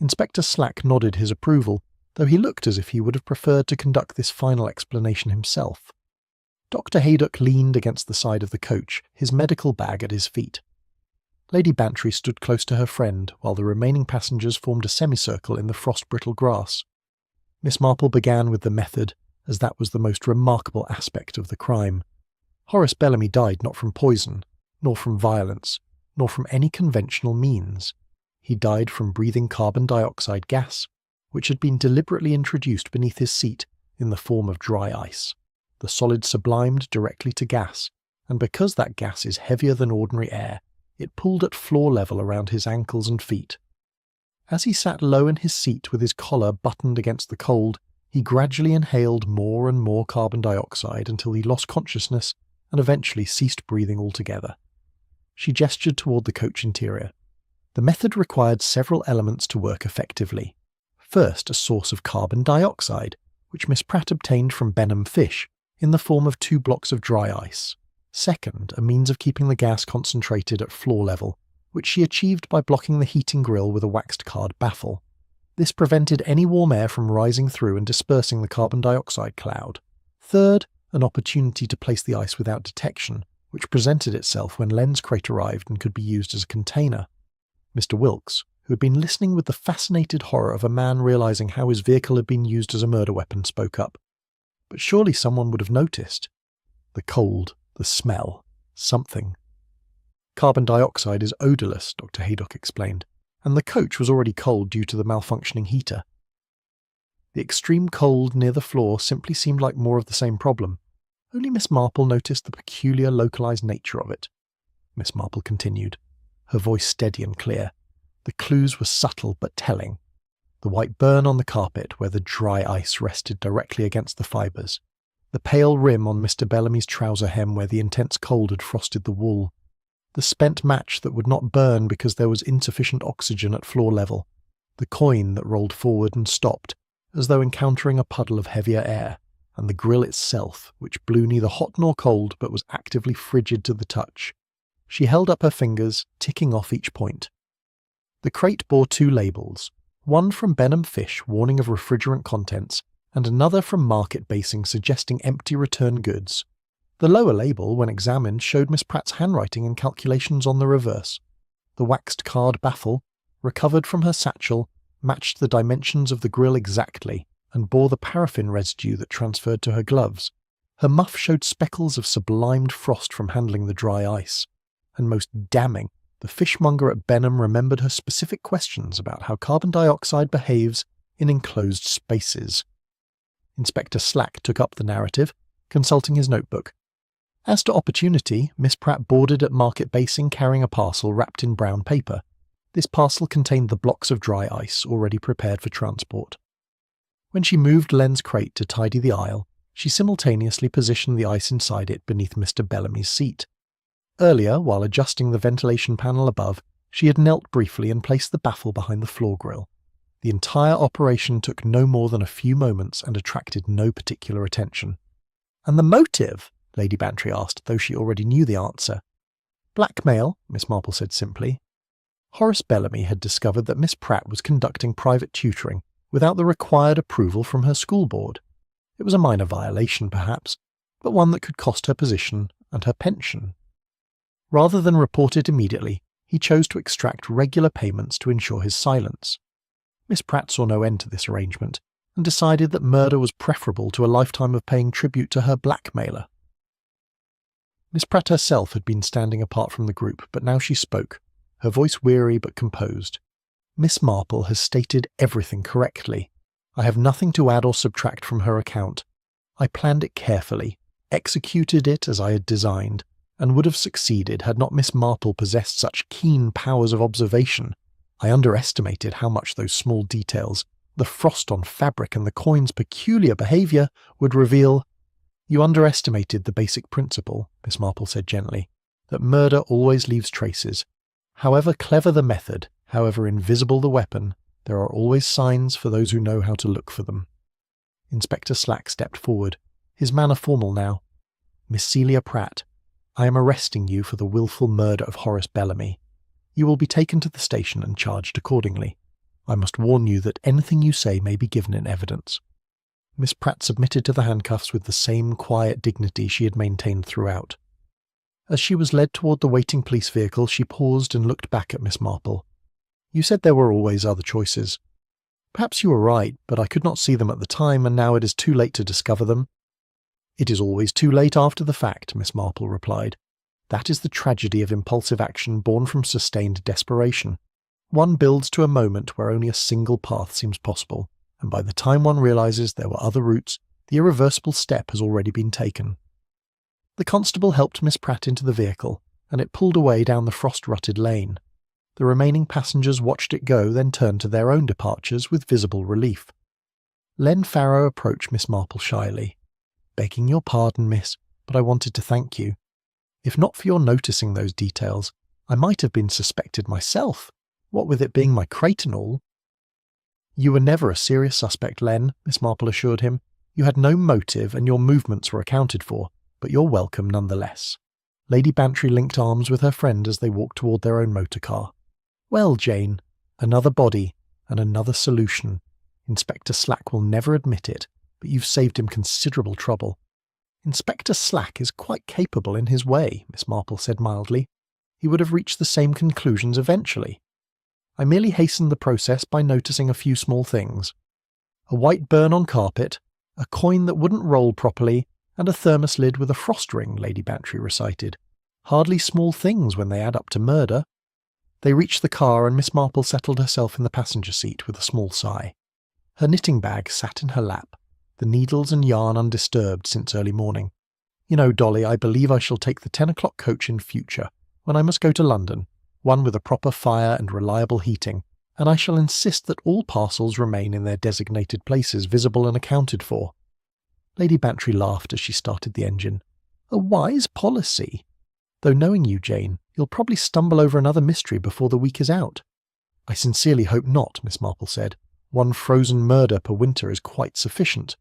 Inspector Slack nodded his approval, though he looked as if he would have preferred to conduct this final explanation himself. Dr. Haydock leaned against the side of the coach, his medical bag at his feet. Lady Bantry stood close to her friend, while the remaining passengers formed a semicircle in the frost-brittle grass. Miss Marple began with the method, as that was the most remarkable aspect of the crime. Horace Bellamy died not from poison, nor from violence, nor from any conventional means. He died from breathing carbon dioxide gas, which had been deliberately introduced beneath his seat in the form of dry ice. The solid sublimed directly to gas, and because that gas is heavier than ordinary air, it pooled at floor level around his ankles and feet. As he sat low in his seat with his collar buttoned against the cold, he gradually inhaled more and more carbon dioxide until he lost consciousness and eventually ceased breathing altogether. She gestured toward the coach interior. The method required several elements to work effectively. First, a source of carbon dioxide, which Miss Pratt obtained from Benham fish, in the form of 2 blocks of dry ice. Second, a means of keeping the gas concentrated at floor level, which she achieved by blocking the heating grill with a waxed card baffle. This prevented any warm air from rising through and dispersing the carbon dioxide cloud. Third, an opportunity to place the ice without detection, which presented itself when Len's crate arrived and could be used as a container. Mr. Wilkes, who had been listening with the fascinated horror of a man realizing how his vehicle had been used as a murder weapon, spoke up. But surely someone would have noticed. The cold, the smell, something. Carbon dioxide is odourless, Dr. Haydock explained, and the coach was already cold due to the malfunctioning heater. The extreme cold near the floor simply seemed like more of the same problem. Only Miss Marple noticed the peculiar localised nature of it. Miss Marple continued, her voice steady and clear. The clues were subtle but telling. The white burn on the carpet where the dry ice rested directly against the fibres. The pale rim on Mr. Bellamy's trouser hem where the intense cold had frosted the wool. The spent match that would not burn because there was insufficient oxygen at floor level. The coin that rolled forward and stopped, as though encountering a puddle of heavier air, and the grill itself, which blew neither hot nor cold but was actively frigid to the touch. She held up her fingers, ticking off each point. The crate bore 2 labels, one from Benham Fish warning of refrigerant contents, and another from Market Basing suggesting empty return goods. The lower label, when examined, showed Miss Pratt's handwriting and calculations on the reverse. The waxed card baffle, recovered from her satchel, matched the dimensions of the grill exactly, and bore the paraffin residue that transferred to her gloves. Her muff showed speckles of sublimed frost from handling the dry ice. And most damning, the fishmonger at Benham remembered her specific questions about how carbon dioxide behaves in enclosed spaces. Inspector Slack took up the narrative, consulting his notebook. As to opportunity, Miss Pratt boarded at Market Basing carrying a parcel wrapped in brown paper. This parcel contained the blocks of dry ice already prepared for transport. When she moved Len's crate to tidy the aisle, she simultaneously positioned the ice inside it beneath Mr. Bellamy's seat. Earlier, while adjusting the ventilation panel above, she had knelt briefly and placed the baffle behind the floor grill. The entire operation took no more than a few moments and attracted no particular attention. "And the motive?" Lady Bantry asked, though she already knew the answer. "Blackmail," Miss Marple said simply. Horace Bellamy had discovered that Miss Pratt was conducting private tutoring without the required approval from her school board. It was a minor violation, perhaps, but one that could cost her position and her pension. Rather than report it immediately, he chose to extract regular payments to ensure his silence. Miss Pratt saw no end to this arrangement, and decided that murder was preferable to a lifetime of paying tribute to her blackmailer. Miss Pratt herself had been standing apart from the group, but now she spoke, her voice weary but composed. "Miss Marple has stated everything correctly. I have nothing to add or subtract from her account. I planned it carefully, executed it as I had designed, and would have succeeded had not Miss Marple possessed such keen powers of observation. I underestimated how much those small details, the frost on fabric and the coin's peculiar behaviour, would reveal." "You underestimated the basic principle," Miss Marple said gently, "that murder always leaves traces. However clever the method, however invisible the weapon, there are always signs for those who know how to look for them." Inspector Slack stepped forward, his manner formal now. "Miss Celia Pratt, I am arresting you for the wilful murder of Horace Bellamy. You will be taken to the station and charged accordingly. I must warn you that anything you say may be given in evidence." Miss Pratt submitted to the handcuffs with the same quiet dignity she had maintained throughout. As she was led toward the waiting police vehicle, she paused and looked back at Miss Marple. "You said there were always other choices. Perhaps you were right, but I could not see them at the time, and now it is too late to discover them." "It is always too late after the fact," Miss Marple replied. "That is the tragedy of impulsive action born from sustained desperation. One builds to a moment where only a single path seems possible, and by the time one realizes there were other routes, the irreversible step has already been taken." The constable helped Miss Pratt into the vehicle, and it pulled away down the frost-rutted lane. The remaining passengers watched it go, then turned to their own departures with visible relief. Len Farrow approached Miss Marple shyly. "Begging your pardon, miss, but I wanted to thank you. If not for your noticing those details, I might have been suspected myself, what with it being my crate and all." "You were never a serious suspect, Len," Miss Marple assured him. "You had no motive and your movements were accounted for, but you're welcome nonetheless." Lady Bantry linked arms with her friend as they walked toward their own motor car. "Well, Jane, another body and another solution. Inspector Slack will never admit it, but you've saved him considerable trouble." "Inspector Slack is quite capable in his way," Miss Marple said mildly. "He would have reached the same conclusions eventually. I merely hastened the process by noticing a few small things. A white burn on carpet, a coin that wouldn't roll properly, and a thermos lid with a frost ring," Lady Bantry recited. "Hardly small things when they add up to murder." They reached the car and Miss Marple settled herself in the passenger seat with a small sigh. Her knitting bag sat in her lap, the needles and yarn undisturbed since early morning. "You know, Dolly, I believe I shall take the 10 o'clock coach in future, when I must go to London, one with a proper fire and reliable heating, and I shall insist that all parcels remain in their designated places, visible and accounted for." Lady Bantry laughed as she started the engine. "A wise policy. Though knowing you, Jane, you'll probably stumble over another mystery before the week is out." "I sincerely hope not," Miss Marple said. "One frozen murder per winter is quite sufficient."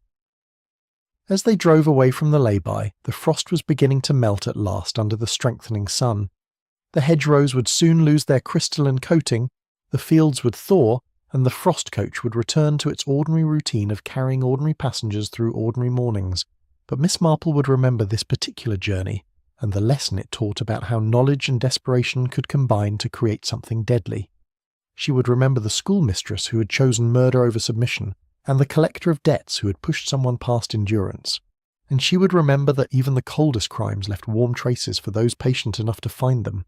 As they drove away from the lay-by, the frost was beginning to melt at last under the strengthening sun. The hedgerows would soon lose their crystalline coating, the fields would thaw, and the frost coach would return to its ordinary routine of carrying ordinary passengers through ordinary mornings. But Miss Marple would remember this particular journey, and the lesson it taught about how knowledge and desperation could combine to create something deadly. She would remember the schoolmistress who had chosen murder over submission, and the collector of debts who had pushed someone past endurance. And she would remember that even the coldest crimes left warm traces for those patient enough to find them.